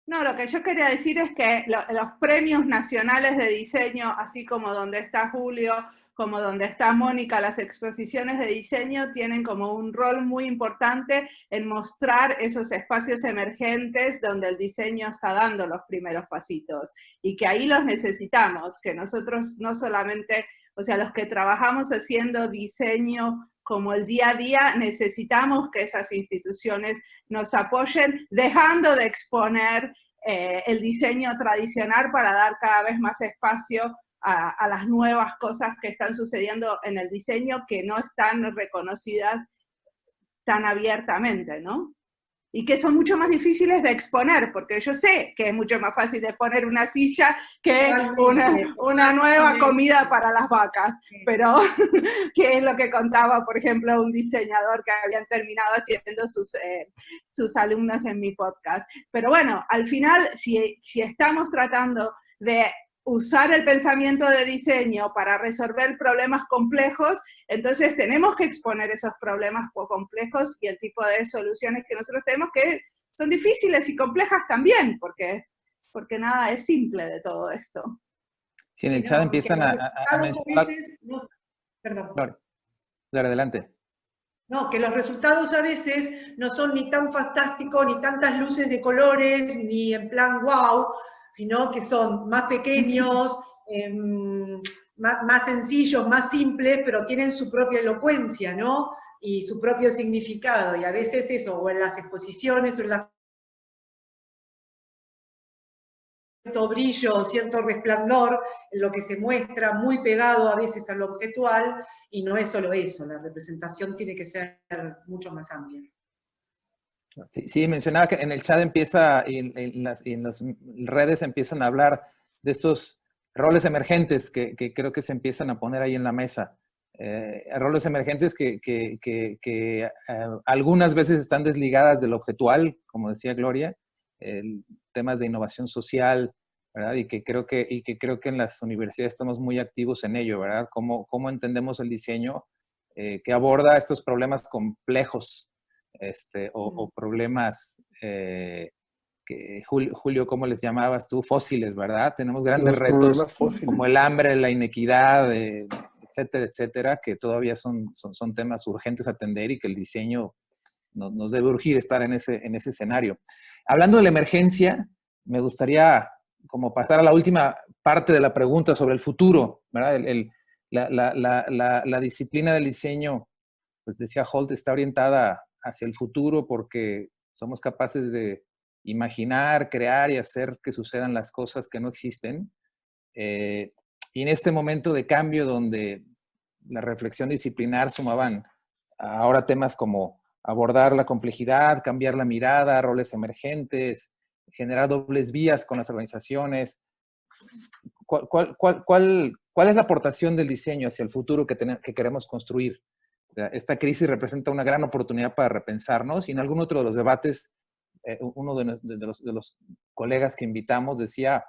No, lo que yo quería decir es que los premios nacionales de diseño, así como donde está Julio, como donde está Mónica, las exposiciones de diseño tienen como un rol muy importante en mostrar esos espacios emergentes donde el diseño está dando los primeros pasitos, y que ahí los necesitamos, que nosotros no solamente, o sea, los que trabajamos haciendo diseño como el día a día, necesitamos que esas instituciones nos apoyen, dejando de exponer el diseño tradicional para dar cada vez más espacio a las nuevas cosas que están sucediendo en el diseño, que no están reconocidas tan abiertamente, ¿no? Y que son mucho más difíciles de exponer, porque yo sé que es mucho más fácil de poner una silla que una nueva comida para las vacas, pero que es lo que contaba, por ejemplo, un diseñador que habían terminado haciendo sus alumnos en mi podcast. Pero bueno, al final, si estamos tratando de usar el pensamiento de diseño para resolver problemas complejos, entonces tenemos que exponer esos problemas complejos y el tipo de soluciones que nosotros tenemos, que son difíciles y complejas también, porque nada es simple de todo esto. Sí, en el chat empiezan a mencionar... Perdón. Claro, adelante. No, que los resultados a veces no son ni tan fantásticos, ni tantas luces de colores, ni en plan wow, sino que son más pequeños, más sencillos, más simples, pero tienen su propia elocuencia, ¿no? Y su propio significado. Y a veces eso, o en las exposiciones, o en cierto brillo, cierto resplandor, en lo que se muestra muy pegado a veces a lo objetual, y no es solo eso, la representación tiene que ser mucho más amplia. Sí, mencionaba que en el chat empieza, y en las redes empiezan a hablar de estos roles emergentes que creo que se empiezan a poner ahí en la mesa. Roles emergentes que algunas veces están desligadas del objetual, como decía Gloria, temas de innovación social, ¿verdad? Y que creo que en las universidades estamos muy activos en ello, ¿verdad? Cómo entendemos el diseño que aborda estos problemas complejos, o problemas que, Julio, ¿cómo les llamabas tú? Fósiles, ¿verdad? Tenemos grandes retos como el hambre, la inequidad, etcétera, etcétera, que todavía son temas urgentes a atender, y que el diseño nos debe urgir estar en ese escenario. Hablando de la emergencia, me gustaría como pasar a la última parte de la pregunta sobre el futuro, ¿verdad? La disciplina del diseño, pues decía Holt, está orientada hacia el futuro porque somos capaces de imaginar, crear y hacer que sucedan las cosas que no existen. Y en este momento de cambio donde la reflexión disciplinar sumaban ahora temas como abordar la complejidad, cambiar la mirada, roles emergentes, generar dobles vías con las organizaciones. ¿Cuál es la aportación del diseño hacia el futuro que queremos construir? Esta crisis representa una gran oportunidad para repensarnos, y en algún otro de los debates, uno de los colegas que invitamos decía,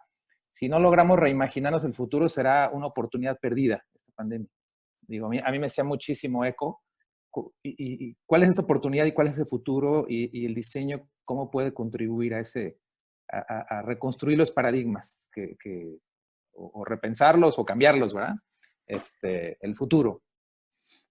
si no logramos reimaginarnos el futuro, será una oportunidad perdida esta pandemia. Digo, a mí me hacía muchísimo eco. ¿Y cuál es esa oportunidad y cuál es el futuro, y el diseño cómo puede contribuir a reconstruir los paradigmas o repensarlos o cambiarlos, ¿verdad? El futuro.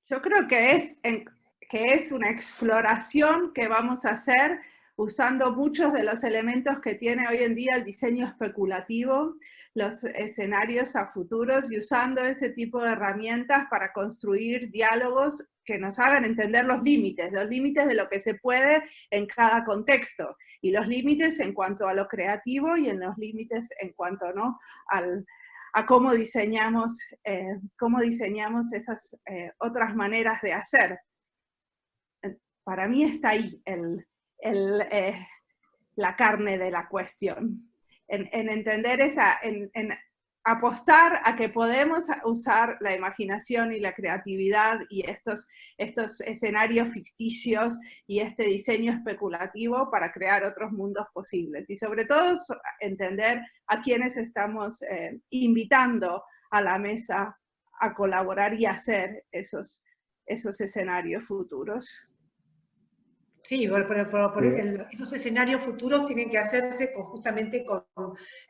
Yo creo que es una exploración que vamos a hacer usando muchos de los elementos que tiene hoy en día el diseño especulativo, los escenarios a futuros, y usando ese tipo de herramientas para construir diálogos que nos hagan entender los límites de lo que se puede en cada contexto, y los límites en cuanto a lo creativo y en los límites en cuanto, ¿no?, a cómo diseñamos esas otras maneras de hacer. Para mí está ahí la carne de la cuestión, en entender en apostar a que podemos usar la imaginación y la creatividad y estos escenarios ficticios y este diseño especulativo para crear otros mundos posibles. Y sobre todo entender a quienes estamos invitando a la mesa a colaborar y hacer esos escenarios futuros. Sí, esos escenarios futuros tienen que hacerse justamente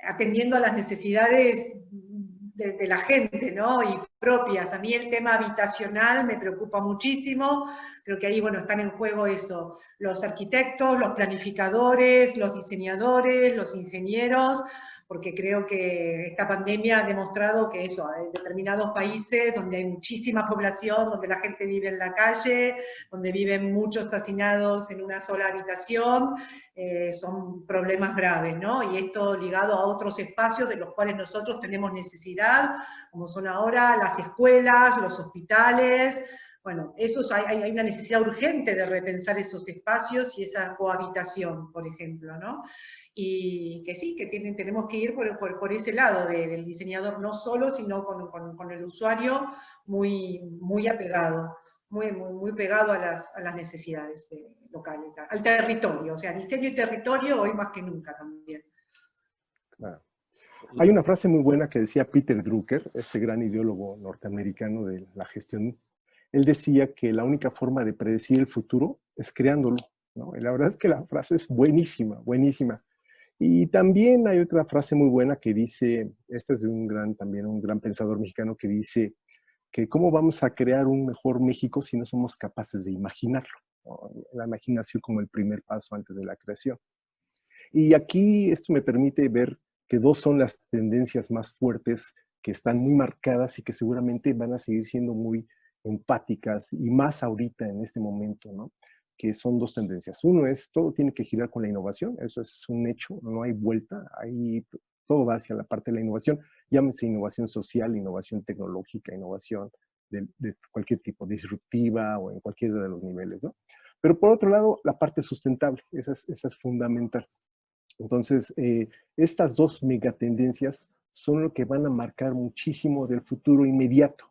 atendiendo a las necesidades de la gente, ¿no? Y propias. A mí el tema habitacional me preocupa muchísimo. Creo que ahí, bueno, están en juego eso, los arquitectos, los planificadores, los diseñadores, los ingenieros, porque creo que esta pandemia ha demostrado que eso, en determinados países donde hay muchísima población, donde la gente vive en la calle, donde viven muchos hacinados en una sola habitación, son problemas graves, ¿no? Y esto ligado a otros espacios de los cuales nosotros tenemos necesidad, como son ahora las escuelas, los hospitales. Bueno, hay una necesidad urgente de repensar esos espacios y esa cohabitación, por ejemplo, ¿no? Y que sí, que tenemos que ir por ese lado del diseñador, no solo, sino con el usuario muy apegado, muy pegado a las necesidades locales, al territorio, o sea, diseño y territorio hoy más que nunca también. Claro. Hay una frase muy buena que decía Peter Drucker, este gran ideólogo norteamericano de la gestión. Él decía que la única forma de predecir el futuro es creándolo, ¿no? Y la verdad es que la frase es buenísima, buenísima. Y también hay otra frase muy buena que dice, esta es de también un gran pensador mexicano que dice que cómo vamos a crear un mejor México si no somos capaces de imaginarlo, ¿no? La imaginación como el primer paso antes de la creación. Y aquí esto me permite ver que dos son las tendencias más fuertes que están muy marcadas y que seguramente van a seguir siendo muy empáticas y más ahorita en este momento, ¿no? Que son dos tendencias. Uno es, todo tiene que girar con la innovación, eso es un hecho, no hay vuelta, ahí todo va hacia la parte de la innovación, llámese innovación social, innovación tecnológica, innovación de cualquier tipo, disruptiva o en cualquiera de los niveles, ¿no? Pero por otro lado, la parte sustentable, esa es fundamental. Entonces, estas dos megatendencias son lo que van a marcar muchísimo del futuro inmediato.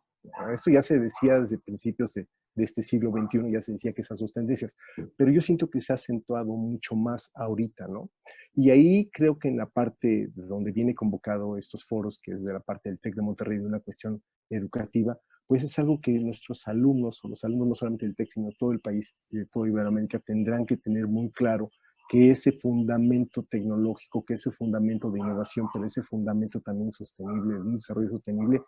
Esto ya se decía desde principios de este siglo XXI, ya se decía que esas dos tendencias, pero yo siento que se ha acentuado mucho más ahorita, ¿no? Y ahí creo que en la parte de donde viene convocado estos foros, que es de la parte del TEC de Monterrey, de una cuestión educativa, pues es algo que nuestros alumnos, o los alumnos no solamente del TEC, sino todo el país y de toda Iberoamérica, tendrán que tener muy claro que ese fundamento tecnológico, que ese fundamento de innovación, pero ese fundamento también sostenible, de un desarrollo sostenible,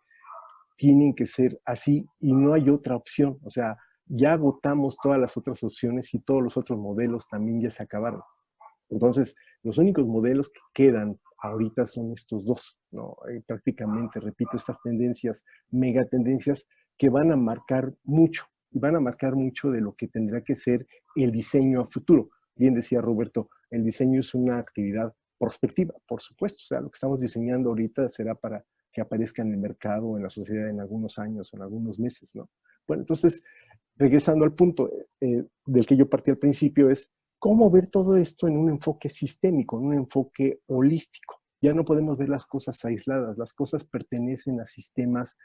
tienen que ser así y no hay otra opción. O sea, ya agotamos todas las otras opciones y todos los otros modelos también ya se acabaron. Entonces, los únicos modelos que quedan ahorita son estos dos, ¿no? Prácticamente, repito, estas tendencias, megatendencias que van a marcar mucho de lo que tendrá que ser el diseño a futuro. Bien decía Roberto, el diseño es una actividad prospectiva, por supuesto. O sea, lo que estamos diseñando ahorita será para que aparezca en el mercado, en la sociedad en algunos años o en algunos meses, ¿no? Bueno, entonces, regresando al punto del que yo partí al principio, es cómo ver todo esto en un enfoque sistémico, en un enfoque holístico. Ya no podemos ver las cosas aisladas, las cosas pertenecen a sistemas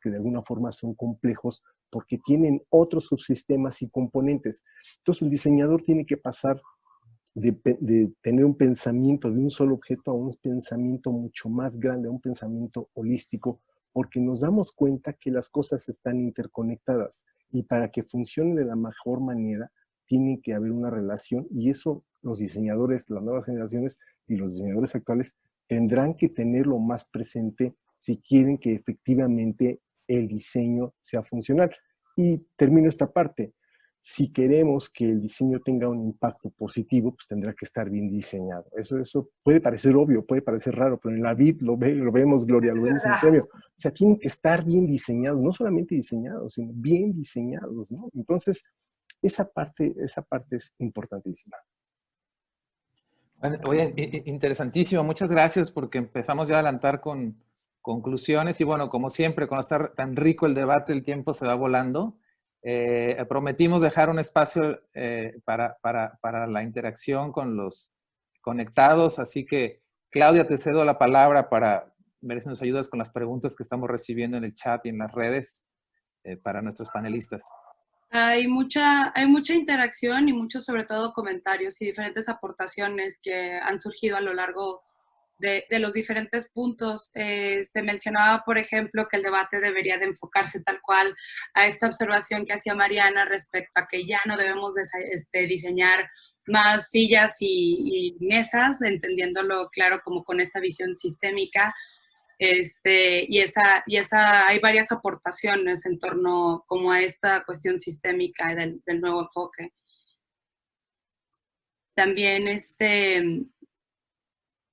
que de alguna forma son complejos porque tienen otros subsistemas y componentes. Entonces el diseñador tiene que pasar de tener un pensamiento de un solo objeto a un pensamiento mucho más grande, a un pensamiento holístico, porque nos damos cuenta que las cosas están interconectadas y para que funcione de la mejor manera tiene que haber una relación y eso los diseñadores, las nuevas generaciones y los diseñadores actuales tendrán que tenerlo más presente si quieren que efectivamente el diseño sea funcional. Y termino esta parte. si queremos que el diseño tenga un impacto positivo, pues tendrá que estar bien diseñado. Eso puede parecer obvio, puede parecer raro, pero en la vid lo vemos, Gloria, lo vemos en el premio. O sea, tienen que estar bien diseñados, no solamente diseñados, sino bien diseñados, ¿no? Entonces, esa parte es importantísima. Bueno, oye, interesantísimo, muchas gracias porque empezamos ya a adelantar con conclusiones y bueno, como siempre, cuando está tan rico el debate, el tiempo se va volando. Prometimos dejar un espacio para la interacción con los conectados, así que Claudia, te cedo la palabra para ver si nos ayudas con las preguntas que estamos recibiendo en el chat y en las redes para nuestros panelistas. Hay mucha interacción y muchos, sobre todo, comentarios y diferentes aportaciones que han surgido a lo largo de los diferentes puntos. Se mencionaba, por ejemplo, que el debate debería de enfocarse tal cual a esta observación que hacía Mariana respecto a que ya no debemos diseñar más sillas y mesas, entendiéndolo claro como con esta visión sistémica. Hay varias aportaciones en torno como a esta cuestión sistémica del nuevo enfoque. También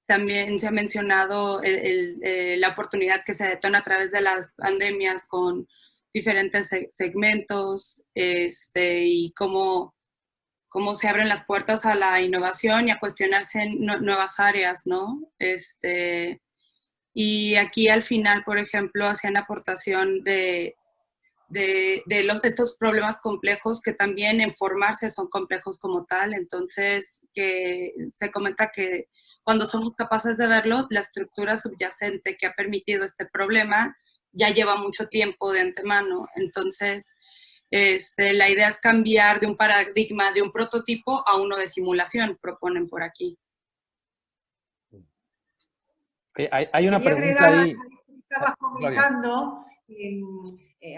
también se ha mencionado la oportunidad que se detona a través de las pandemias con diferentes segmentos y cómo se abren las puertas a la innovación y a cuestionarse en nuevas áreas, ¿no? Y aquí al final, por ejemplo, hacían aportación de estos problemas complejos que también en formarse son complejos como tal. Entonces, que se comenta que cuando somos capaces de verlo, la estructura subyacente que ha permitido este problema ya lleva mucho tiempo de antemano. Entonces, la idea es cambiar de un paradigma, de un prototipo a uno de simulación, proponen por aquí. Hay una pregunta ahí. Estabas comentando,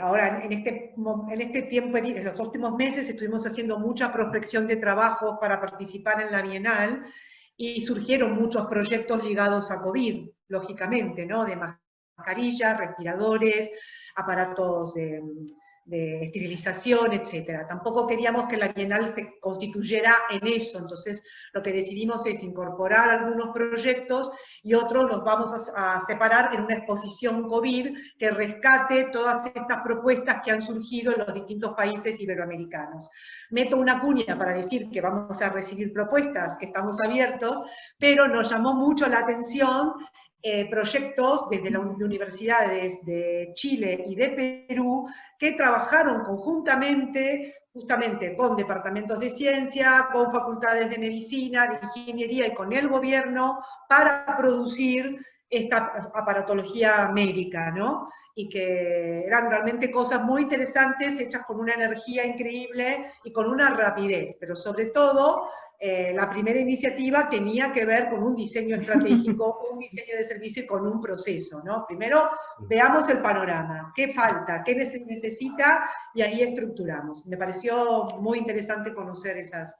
ahora en este tiempo, en los últimos meses estuvimos haciendo mucha prospección de trabajo para participar en la Bienal y surgieron muchos proyectos ligados a COVID, lógicamente, ¿no? De mascarillas, respiradores, aparatos de esterilización, etcétera. Tampoco queríamos que la Bienal se constituyera en eso, entonces lo que decidimos es incorporar algunos proyectos y otros los vamos a separar en una exposición COVID que rescate todas estas propuestas que han surgido en los distintos países iberoamericanos. Meto una cuña para decir que vamos a recibir propuestas, que estamos abiertos, pero nos llamó mucho la atención proyectos desde las universidades de Chile y de Perú que trabajaron conjuntamente justamente con departamentos de ciencia, con facultades de medicina, de ingeniería y con el gobierno para producir esta aparatología médica, ¿no? Y que eran realmente cosas muy interesantes, hechas con una energía increíble y con una rapidez, pero sobre todo la primera iniciativa tenía que ver con un diseño estratégico, un diseño de servicio y con un proceso, ¿no? Primero veamos el panorama, qué falta, qué necesita, y ahí estructuramos. Me pareció muy interesante conocer esas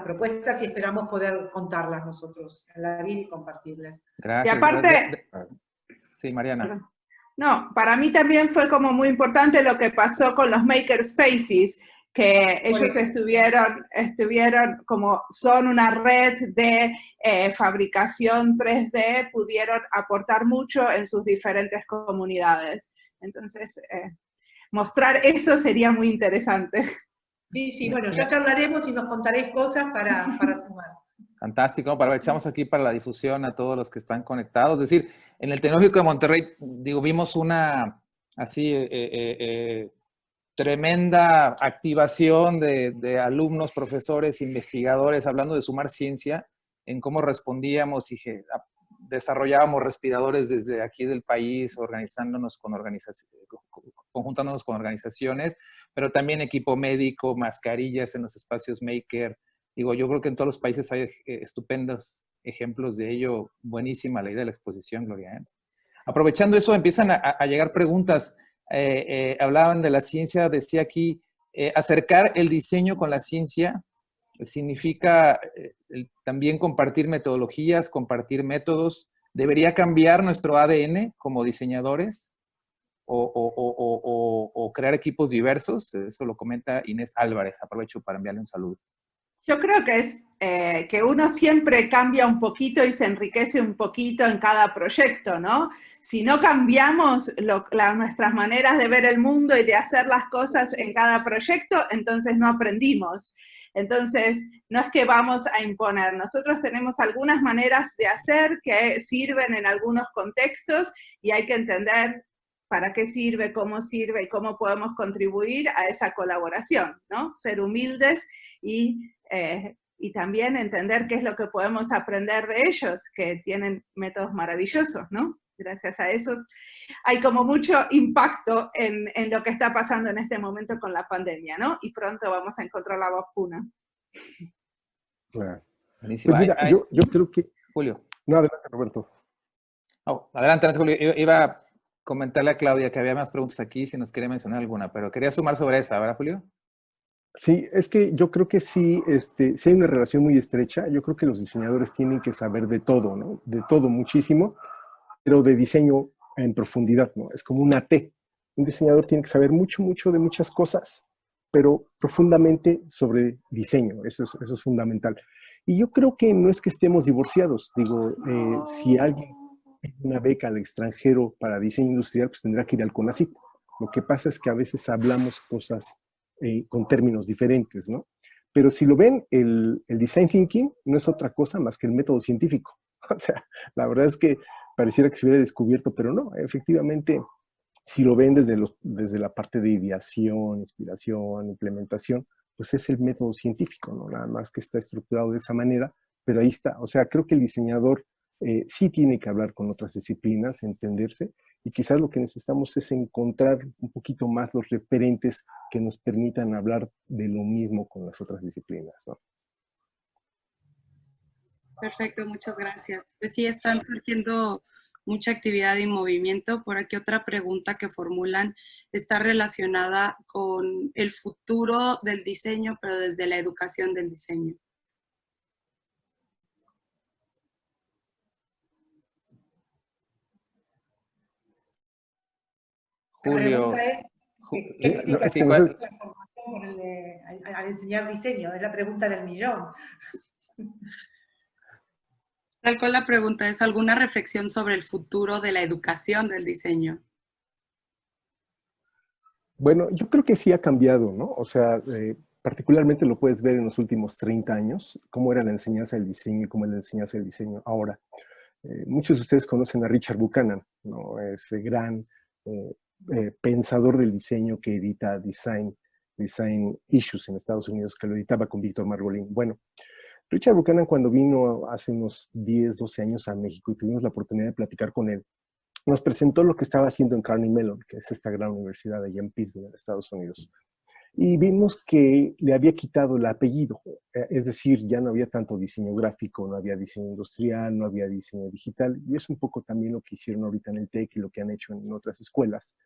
propuestas y esperamos poder contarlas nosotros en la vida y compartirlas. Gracias. Y aparte... Sí, Mariana. No, para mí también fue como muy importante lo que pasó con los makerspaces, que ellos estuvieron como son una red de fabricación 3D, pudieron aportar mucho en sus diferentes comunidades. Entonces, mostrar eso sería muy interesante. Sí, bueno, ya charlaremos y nos contaréis cosas para sumar. Fantástico, aprovechamos aquí para la difusión a todos los que están conectados. Es decir, en el Tecnológico de Monterrey, vimos una así tremenda activación de alumnos, profesores, investigadores, hablando de sumar ciencia, en cómo respondíamos y desarrollábamos respiradores desde aquí del país, conjuntándonos con organizaciones, pero también equipo médico, mascarillas en los espacios maker. Digo, yo creo que en todos los países hay estupendos ejemplos de ello. Buenísima la idea de la exposición, Gloria. Aprovechando eso, empiezan a llegar preguntas. Hablaban de la ciencia, decía aquí, acercar el diseño con la ciencia significa también compartir metodologías, compartir métodos. ¿Debería cambiar nuestro ADN como diseñadores? o crear equipos diversos? Eso lo comenta Inés Álvarez. Aprovecho para enviarle un saludo. Yo creo que es que uno siempre cambia un poquito y se enriquece un poquito en cada proyecto, ¿no? Si no cambiamos nuestras maneras de ver el mundo y de hacer las cosas en cada proyecto, entonces no aprendimos. Entonces, no es que vamos a imponer. Nosotros tenemos algunas maneras de hacer que sirven en algunos contextos y hay que entender para qué sirve, cómo sirve y cómo podemos contribuir a esa colaboración, ¿no? Ser humildes y también entender qué es lo que podemos aprender de ellos, que tienen métodos maravillosos, ¿no? Gracias a eso hay como mucho impacto en lo que está pasando en este momento con la pandemia, ¿no? Y pronto vamos a encontrar la vacuna. Claro. Buenísimo. Pues mira, yo creo que... Julio. No, adelante, Roberto. Oh, adelante, Julio. Iba a comentarle a Claudia que había más preguntas aquí, si nos quería mencionar alguna, pero quería sumar sobre esa, ¿verdad, Julio? Sí, es que yo creo que sí, sí hay una relación muy estrecha. Yo creo que los diseñadores tienen que saber de todo, ¿no? De todo muchísimo, pero de diseño en profundidad, ¿no? Es como una T. Un diseñador tiene que saber mucho, mucho de muchas cosas, pero profundamente sobre diseño. Eso es fundamental. Y yo creo que no es que estemos divorciados. Digo, si alguien tiene una beca al extranjero para diseño industrial, pues tendrá que ir al CONACYT. Lo que pasa es que a veces hablamos cosas con términos diferentes, ¿no? Pero si lo ven, el design thinking no es otra cosa más que el método científico. O sea, la verdad es que pareciera que se hubiera descubierto, pero no, efectivamente, si lo ven desde la parte de ideación, inspiración, implementación, pues es el método científico, ¿no? Nada más que está estructurado de esa manera, pero ahí está. O sea, creo que el diseñador sí tiene que hablar con otras disciplinas, entenderse, y quizás lo que necesitamos es encontrar un poquito más los referentes que nos permitan hablar de lo mismo con las otras disciplinas, ¿no? Perfecto, muchas gracias. Pues sí, están surgiendo mucha actividad y movimiento. Por aquí otra pregunta que formulan está relacionada con el futuro del diseño, pero desde la educación del diseño. Julio. La pregunta es, ¿qué implica Sí, la formación al enseñar diseño? Es la pregunta del millón. Tal cual la pregunta es, ¿alguna reflexión sobre el futuro de la educación del diseño? Bueno, yo creo que sí ha cambiado, ¿no? O sea, particularmente lo puedes ver en los últimos 30 años, cómo era la enseñanza del diseño y cómo es la enseñanza del diseño ahora. Muchos de ustedes conocen a Richard Buchanan, ¿no? Ese gran pensador del diseño que edita Design Issues en Estados Unidos, que lo editaba con Víctor Margolin. Bueno, Richard Buchanan, cuando vino hace unos 10, 12 años a México y tuvimos la oportunidad de platicar con él, nos presentó lo que estaba haciendo en Carnegie Mellon, que es esta gran universidad allá en Pittsburgh, en Estados Unidos. Y vimos que le había quitado el apellido, es decir, ya no había tanto diseño gráfico, no había diseño industrial, no había diseño digital, y es un poco también lo que hicieron ahorita en el TEC y lo que han hecho en otras escuelas,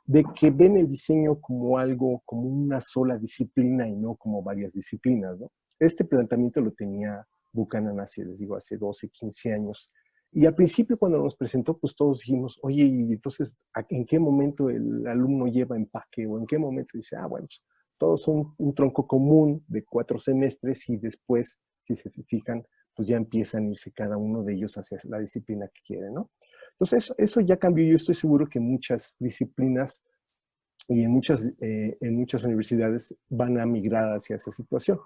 de que ven el diseño como algo, como una sola disciplina y no como varias disciplinas, ¿no? Este planteamiento lo tenía Buchanan hace, les digo, hace 12, 15 años. Y al principio cuando nos presentó, pues todos dijimos, oye, y entonces, ¿en qué momento el alumno lleva empaque? ¿O en qué momento dice, bueno, pues todos son un tronco común de 4 semestres y después, si se fijan, pues ya empiezan a irse cada uno de ellos hacia la disciplina que quieren, ¿no? Entonces, eso ya cambió. Yo estoy seguro que muchas disciplinas y en muchas universidades van a migrar hacia esa situación.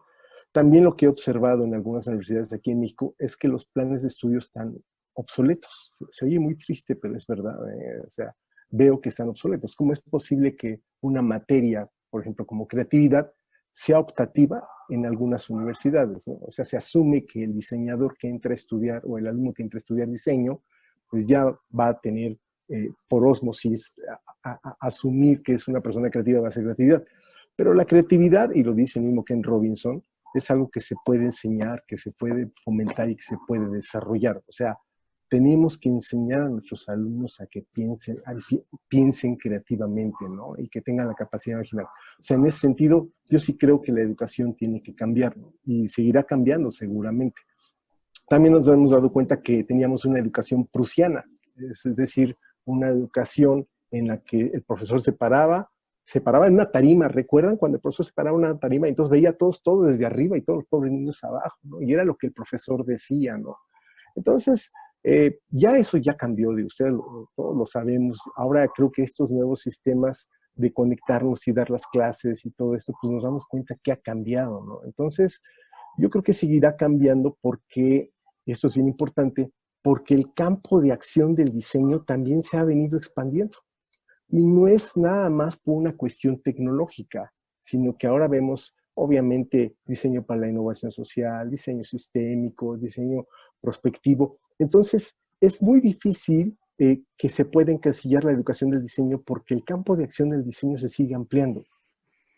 También lo que he observado en algunas universidades de aquí en México es que los planes de estudio están obsoletos. Se oye muy triste, pero es verdad. O sea, veo que están obsoletos. ¿Cómo es posible que una materia, por ejemplo, como creatividad, sea optativa en algunas universidades, ¿no? O sea, se asume que el diseñador que entra a estudiar o el alumno que entra a estudiar diseño, pues ya va a tener por ósmosis asumir que es una persona creativa, va a hacer creatividad. Pero la creatividad, y lo dice el mismo Ken Robinson, es algo que se puede enseñar, que se puede fomentar y que se puede desarrollar. O sea, tenemos que enseñar a nuestros alumnos a que piensen creativamente, ¿no? Y que tengan la capacidad de imaginar. O sea, en ese sentido, yo sí creo que la educación tiene que cambiar, ¿no? Y seguirá cambiando seguramente. También nos hemos dado cuenta que teníamos una educación prusiana, es decir, una educación en la que el profesor se paraba en una tarima, ¿recuerdan? Cuando el profesor se paraba en una tarima, entonces veía a todos desde arriba y todos los pobres niños abajo, ¿no? Y era lo que el profesor decía, ¿no? Entonces, ya eso ya cambió, de ustedes todos lo sabemos. Ahora creo que estos nuevos sistemas de conectarnos y dar las clases y todo esto, pues nos damos cuenta que ha cambiado, ¿no? Entonces, yo creo que seguirá cambiando porque, esto es bien importante, porque el campo de acción del diseño también se ha venido expandiendo. Y no es nada más por una cuestión tecnológica, sino que ahora vemos, obviamente, diseño para la innovación social, diseño sistémico, diseño prospectivo. Entonces, es muy difícil que se pueda encasillar la educación del diseño porque el campo de acción del diseño se sigue ampliando.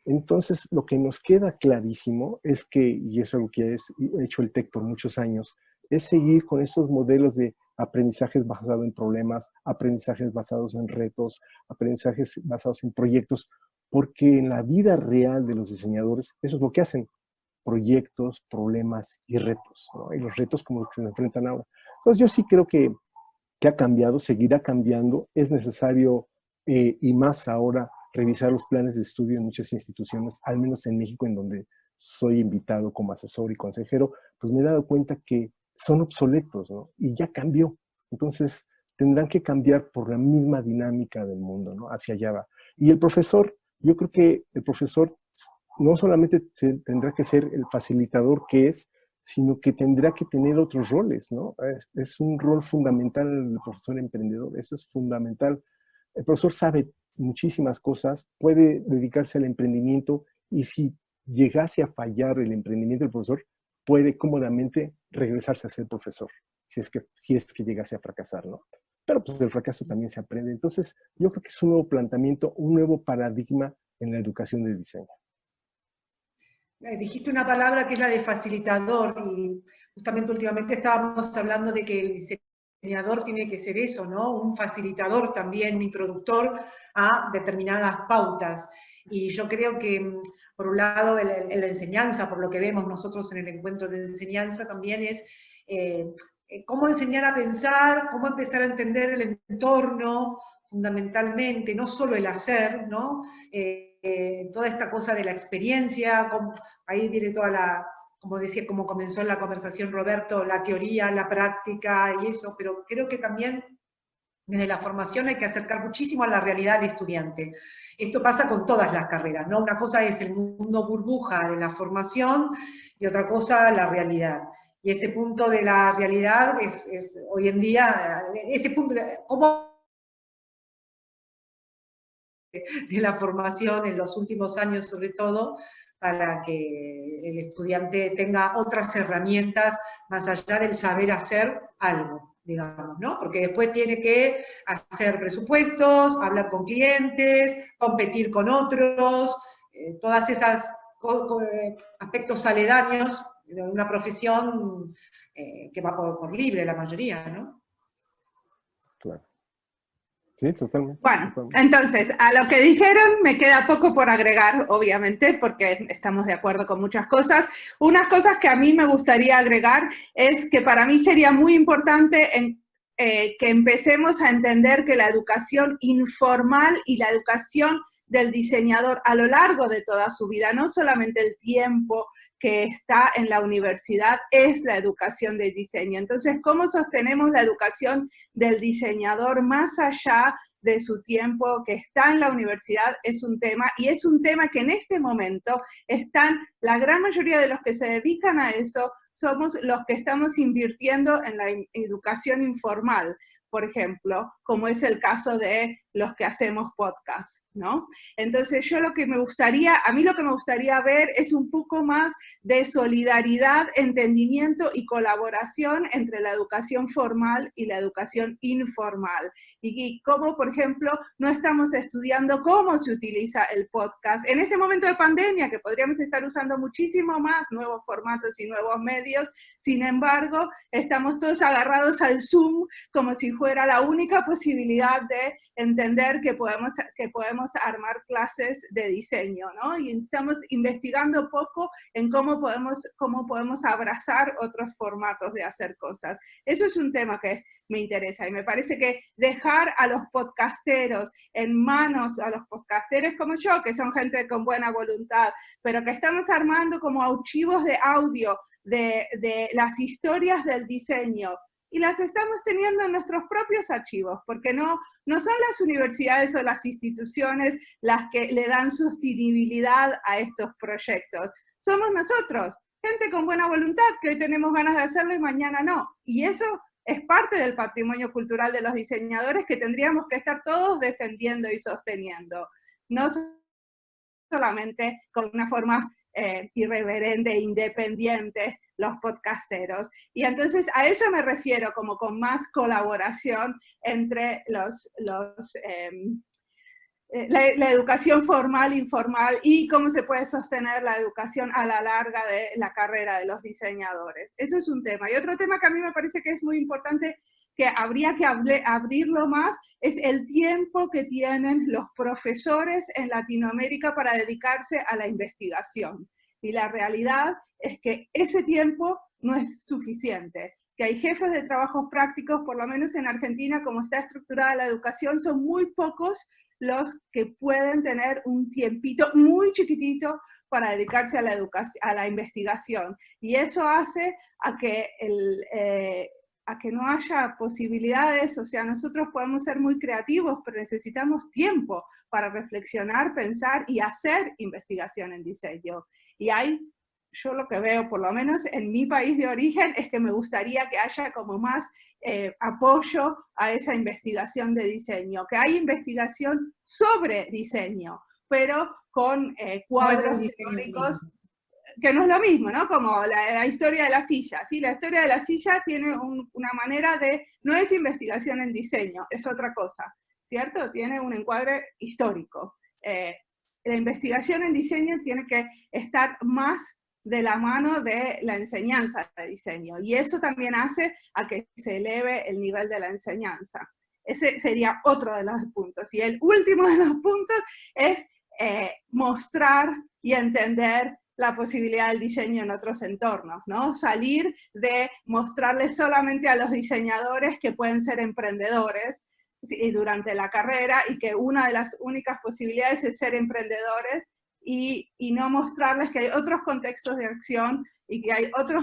Entonces, lo que nos queda clarísimo es que, y eso es lo que ha hecho el TEC por muchos años, es seguir con estos modelos de aprendizajes basados en problemas, aprendizajes basados en retos, aprendizajes basados en proyectos, porque en la vida real de los diseñadores eso es lo que hacen, proyectos, problemas y retos, ¿no? Y los retos como los que se enfrentan ahora. Entonces yo sí creo que ha cambiado, seguirá cambiando, es necesario y más ahora revisar los planes de estudio en muchas instituciones, al menos en México, en donde soy invitado como asesor y consejero, pues me he dado cuenta que son obsoletos, ¿no? Y ya cambió. Entonces, tendrán que cambiar por la misma dinámica del mundo, ¿no? Hacia allá va. Y el profesor, yo creo que el profesor no solamente tendrá que ser el facilitador que es, sino que tendrá que tener otros roles, ¿no? Es un rol fundamental el profesor emprendedor, eso es fundamental. El profesor sabe muchísimas cosas, puede dedicarse al emprendimiento y si llegase a fallar el emprendimiento del profesor, puede cómodamente regresarse a ser profesor, si es que llegase a fracasar, ¿no? Pero pues del fracaso también se aprende. Entonces, yo creo que es un nuevo planteamiento, un nuevo paradigma en la educación del diseño. Dijiste una palabra que es la de facilitador, y justamente últimamente estábamos hablando de que el diseñador tiene que ser eso, ¿no? Un facilitador también, un introductor a determinadas pautas. Y yo creo que, por un lado, en la enseñanza, por lo que vemos nosotros en el encuentro de enseñanza, también es cómo enseñar a pensar, cómo empezar a entender el entorno, fundamentalmente, no solo el hacer, ¿no? Toda esta cosa de la experiencia, ahí viene toda la, como decía, como comenzó en la conversación Roberto, la teoría, la práctica y eso, pero creo que también desde la formación hay que acercar muchísimo a la realidad del estudiante. Esto pasa con todas las carreras, ¿no? Una cosa es el mundo burbuja de la formación y otra cosa la realidad. Y ese punto de la realidad es hoy en día, ese punto, ¿cómo de la formación en los últimos años sobre todo, para que el estudiante tenga otras herramientas más allá del saber hacer algo, digamos, ¿no? Porque después tiene que hacer presupuestos, hablar con clientes, competir con otros, todas esas aspectos aledaños de una profesión que va por libre la mayoría, ¿no? Claro. Sí, totalmente. Bueno, totalmente. entonces, a lo que dijeron me queda poco por agregar, obviamente, porque estamos de acuerdo con muchas cosas. Unas cosas que a mí me gustaría agregar es que para mí sería muy importante que empecemos a entender que la educación informal y la educación del diseñador a lo largo de toda su vida, no solamente el tiempo que está en la universidad, es la educación del diseño. Entonces, ¿cómo sostenemos la educación del diseñador más allá de su tiempo que está en la universidad? Es un tema, y es un tema que en este momento están, la gran mayoría de los que se dedican a eso, somos los que estamos invirtiendo en la educación informal, por ejemplo, como es el caso de los que hacemos podcast, ¿no? Entonces yo a mí lo que me gustaría ver es un poco más de solidaridad, entendimiento y colaboración entre la educación formal y la educación informal. Y cómo, por ejemplo, no estamos estudiando cómo se utiliza el podcast en este momento de pandemia, que podríamos estar usando muchísimo más nuevos formatos y nuevos medios, sin embargo, estamos todos agarrados al Zoom como si fuera fuera la única posibilidad de entender que podemos armar clases de diseño, ¿no? Y estamos investigando poco en cómo podemos abrazar otros formatos de hacer cosas. Eso es un tema que me interesa y me parece que dejar a los podcasteros en manos, a los podcasteros como yo, que son gente con buena voluntad, pero que estamos armando como archivos de audio de las historias del diseño, y las estamos teniendo en nuestros propios archivos, porque no son las universidades o las instituciones las que le dan sostenibilidad a estos proyectos. Somos nosotros, gente con buena voluntad, que hoy tenemos ganas de hacerlo y mañana no. Y eso es parte del patrimonio cultural de los diseñadores que tendríamos que estar todos defendiendo y sosteniendo. No solamente con una forma irreverente e independiente los podcasteros. Y entonces a eso me refiero, como con más colaboración entre la educación formal, informal, y cómo se puede sostener la educación a la larga de la carrera de los diseñadores. Eso es un tema. Y otro tema que a mí me parece que es muy importante, que habría que abrirlo más, es el tiempo que tienen los profesores en Latinoamérica para dedicarse a la investigación. Y la realidad es que ese tiempo no es suficiente, que hay jefes de trabajos prácticos, por lo menos en Argentina, como está estructurada la educación, son muy pocos los que pueden tener un tiempito muy chiquitito para dedicarse a la educación, a la investigación. Y eso hace a que no haya posibilidades. O sea, nosotros podemos ser muy creativos, pero necesitamos tiempo para reflexionar, pensar y hacer investigación en diseño. Y yo lo que veo, por lo menos en mi país de origen, es que me gustaría que haya como más apoyo a esa investigación de diseño, que hay investigación sobre diseño, pero con cuadros teóricos, que no es lo mismo, ¿no? Como la historia de la silla, ¿sí? La historia de la silla tiene una manera de, no es investigación en diseño, es otra cosa, ¿cierto? Tiene un encuadre histórico. La investigación en diseño tiene que estar más de la mano de la enseñanza de diseño, y eso también hace a que se eleve el nivel de la enseñanza. Ese sería otro de los puntos. Y el último de los puntos es mostrar y entender la posibilidad del diseño en otros entornos, ¿no? Salir de mostrarles solamente a los diseñadores que pueden ser emprendedores durante la carrera, y que una de las únicas posibilidades es ser emprendedores, y no mostrarles que hay otros contextos de acción y que hay otras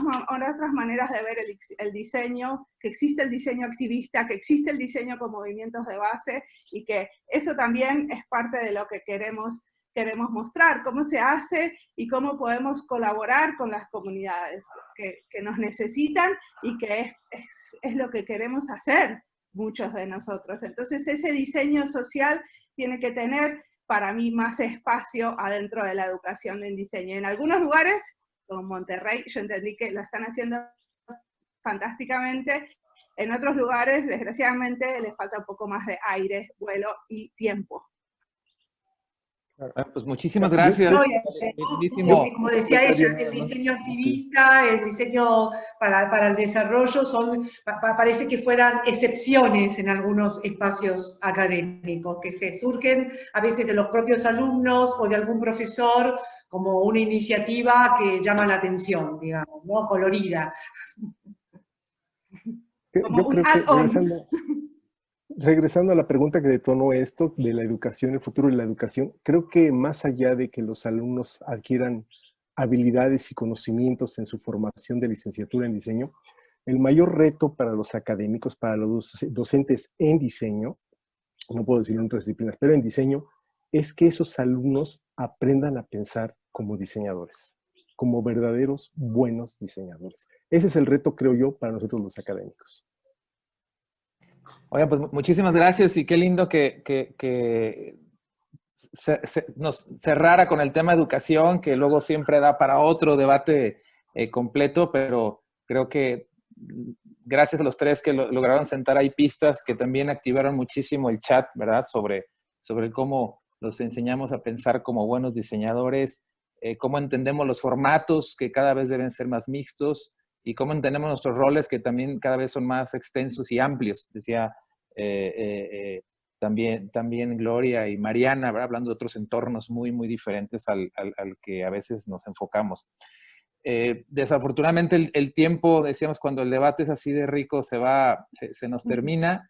maneras de ver el diseño, que existe el diseño activista, que existe el diseño con movimientos de base, y que eso también es parte de lo que queremos mostrar, cómo se hace y cómo podemos colaborar con las comunidades que nos necesitan, y que es lo que queremos hacer muchos de nosotros. Entonces ese diseño social tiene que tener, para mí, más espacio adentro de la educación en diseño. En algunos lugares, como Monterrey, yo entendí que lo están haciendo fantásticamente. En otros lugares, desgraciadamente, les falta un poco más de aire, vuelo y tiempo. Pues muchísimas gracias. Como decía ella, el diseño activista, el diseño para el desarrollo parece que fueran excepciones en algunos espacios académicos, que se surgen a veces de los propios alumnos o de algún profesor, como una iniciativa que llama la atención, digamos, ¿no? Colorida. Yo creo que regresando a la pregunta que detonó esto de la educación, el futuro de la educación, creo que más allá de que los alumnos adquieran habilidades y conocimientos en su formación de licenciatura en diseño, el mayor reto para los académicos, para los docentes en diseño, no puedo decir en otras disciplinas, pero en diseño, es que esos alumnos aprendan a pensar como diseñadores, como verdaderos buenos diseñadores. Ese es el reto, creo yo, para nosotros los académicos. Oye, pues muchísimas gracias, y qué lindo que nos cerrara con el tema educación, que luego siempre da para otro debate completo, pero creo que gracias a los tres que lograron sentar ahí pistas, que también activaron muchísimo el chat, ¿verdad? Sobre cómo los enseñamos a pensar como buenos diseñadores, cómo entendemos los formatos que cada vez deben ser más mixtos, y cómo entendemos nuestros roles que también cada vez son más extensos y amplios. Decía también Gloria y Mariana, ¿verdad? Hablando de otros entornos muy, muy diferentes al que a veces nos enfocamos. Desafortunadamente el tiempo, decíamos, cuando el debate es así de rico, se nos termina.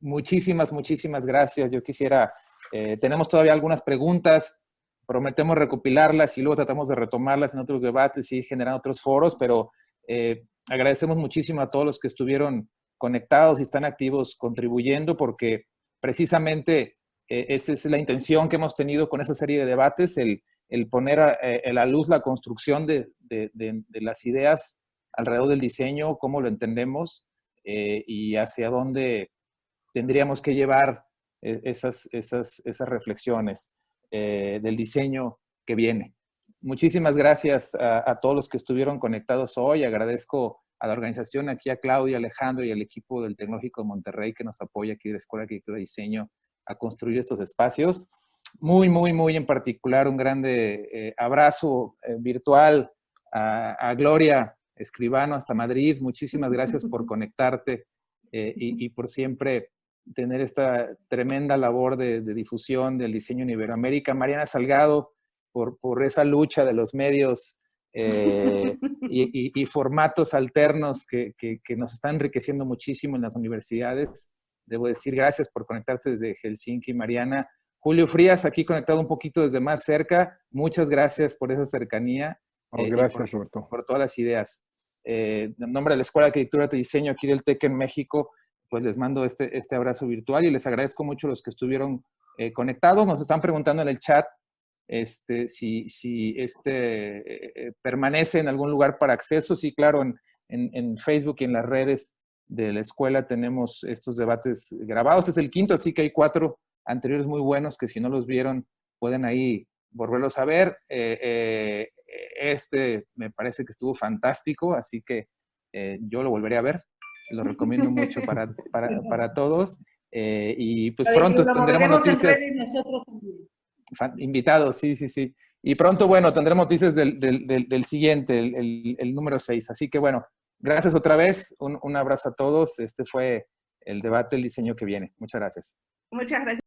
Muchísimas gracias. Yo quisiera, tenemos todavía algunas preguntas, prometemos recopilarlas y luego tratamos de retomarlas en otros debates y generar otros foros, pero agradecemos muchísimo a todos los que estuvieron conectados y están activos contribuyendo, porque precisamente esa es la intención que hemos tenido con esta serie de debates, el poner a la luz la construcción de las ideas alrededor del diseño, cómo lo entendemos y hacia dónde tendríamos que llevar esas reflexiones del diseño que viene. Muchísimas gracias a todos los que estuvieron conectados hoy. Agradezco a la organización, aquí a Claudia, Alejandro y al equipo del Tecnológico de Monterrey que nos apoya aquí de la Escuela de Arquitectura y Diseño a construir estos espacios. Muy en particular, un grande abrazo virtual a Gloria Escribano hasta Madrid. Muchísimas gracias por conectarte y por siempre tener esta tremenda labor de difusión del diseño en Iberoamérica. Mariana Salgado, por esa lucha de los medios y formatos alternos que nos están enriqueciendo muchísimo en las universidades. Debo decir gracias por conectarte desde Helsinki, Mariana. Julio Frías, aquí conectado un poquito desde más cerca. Muchas gracias por esa cercanía. Gracias, Roberto. Por todas las ideas. En nombre de la Escuela de Arquitectura y Diseño aquí del TEC en México, pues les mando este abrazo virtual y les agradezco mucho a los que estuvieron conectados. Nos están preguntando en el chat si permanece en algún lugar para acceso. Sí, claro, en Facebook y en las redes de la escuela tenemos estos debates grabados. Este es el quinto, así que hay 4 anteriores muy buenos que si no los vieron pueden ahí volverlos a ver. Me parece que estuvo fantástico, así que yo lo volveré a ver. Lo recomiendo mucho para todos. Y pues pronto tendremos noticias. Invitados, sí. Y pronto, bueno, tendremos noticias del siguiente, el número 6. Así que bueno, gracias otra vez. Un abrazo a todos. Este fue el debate del diseño que viene. Muchas gracias. Muchas gracias.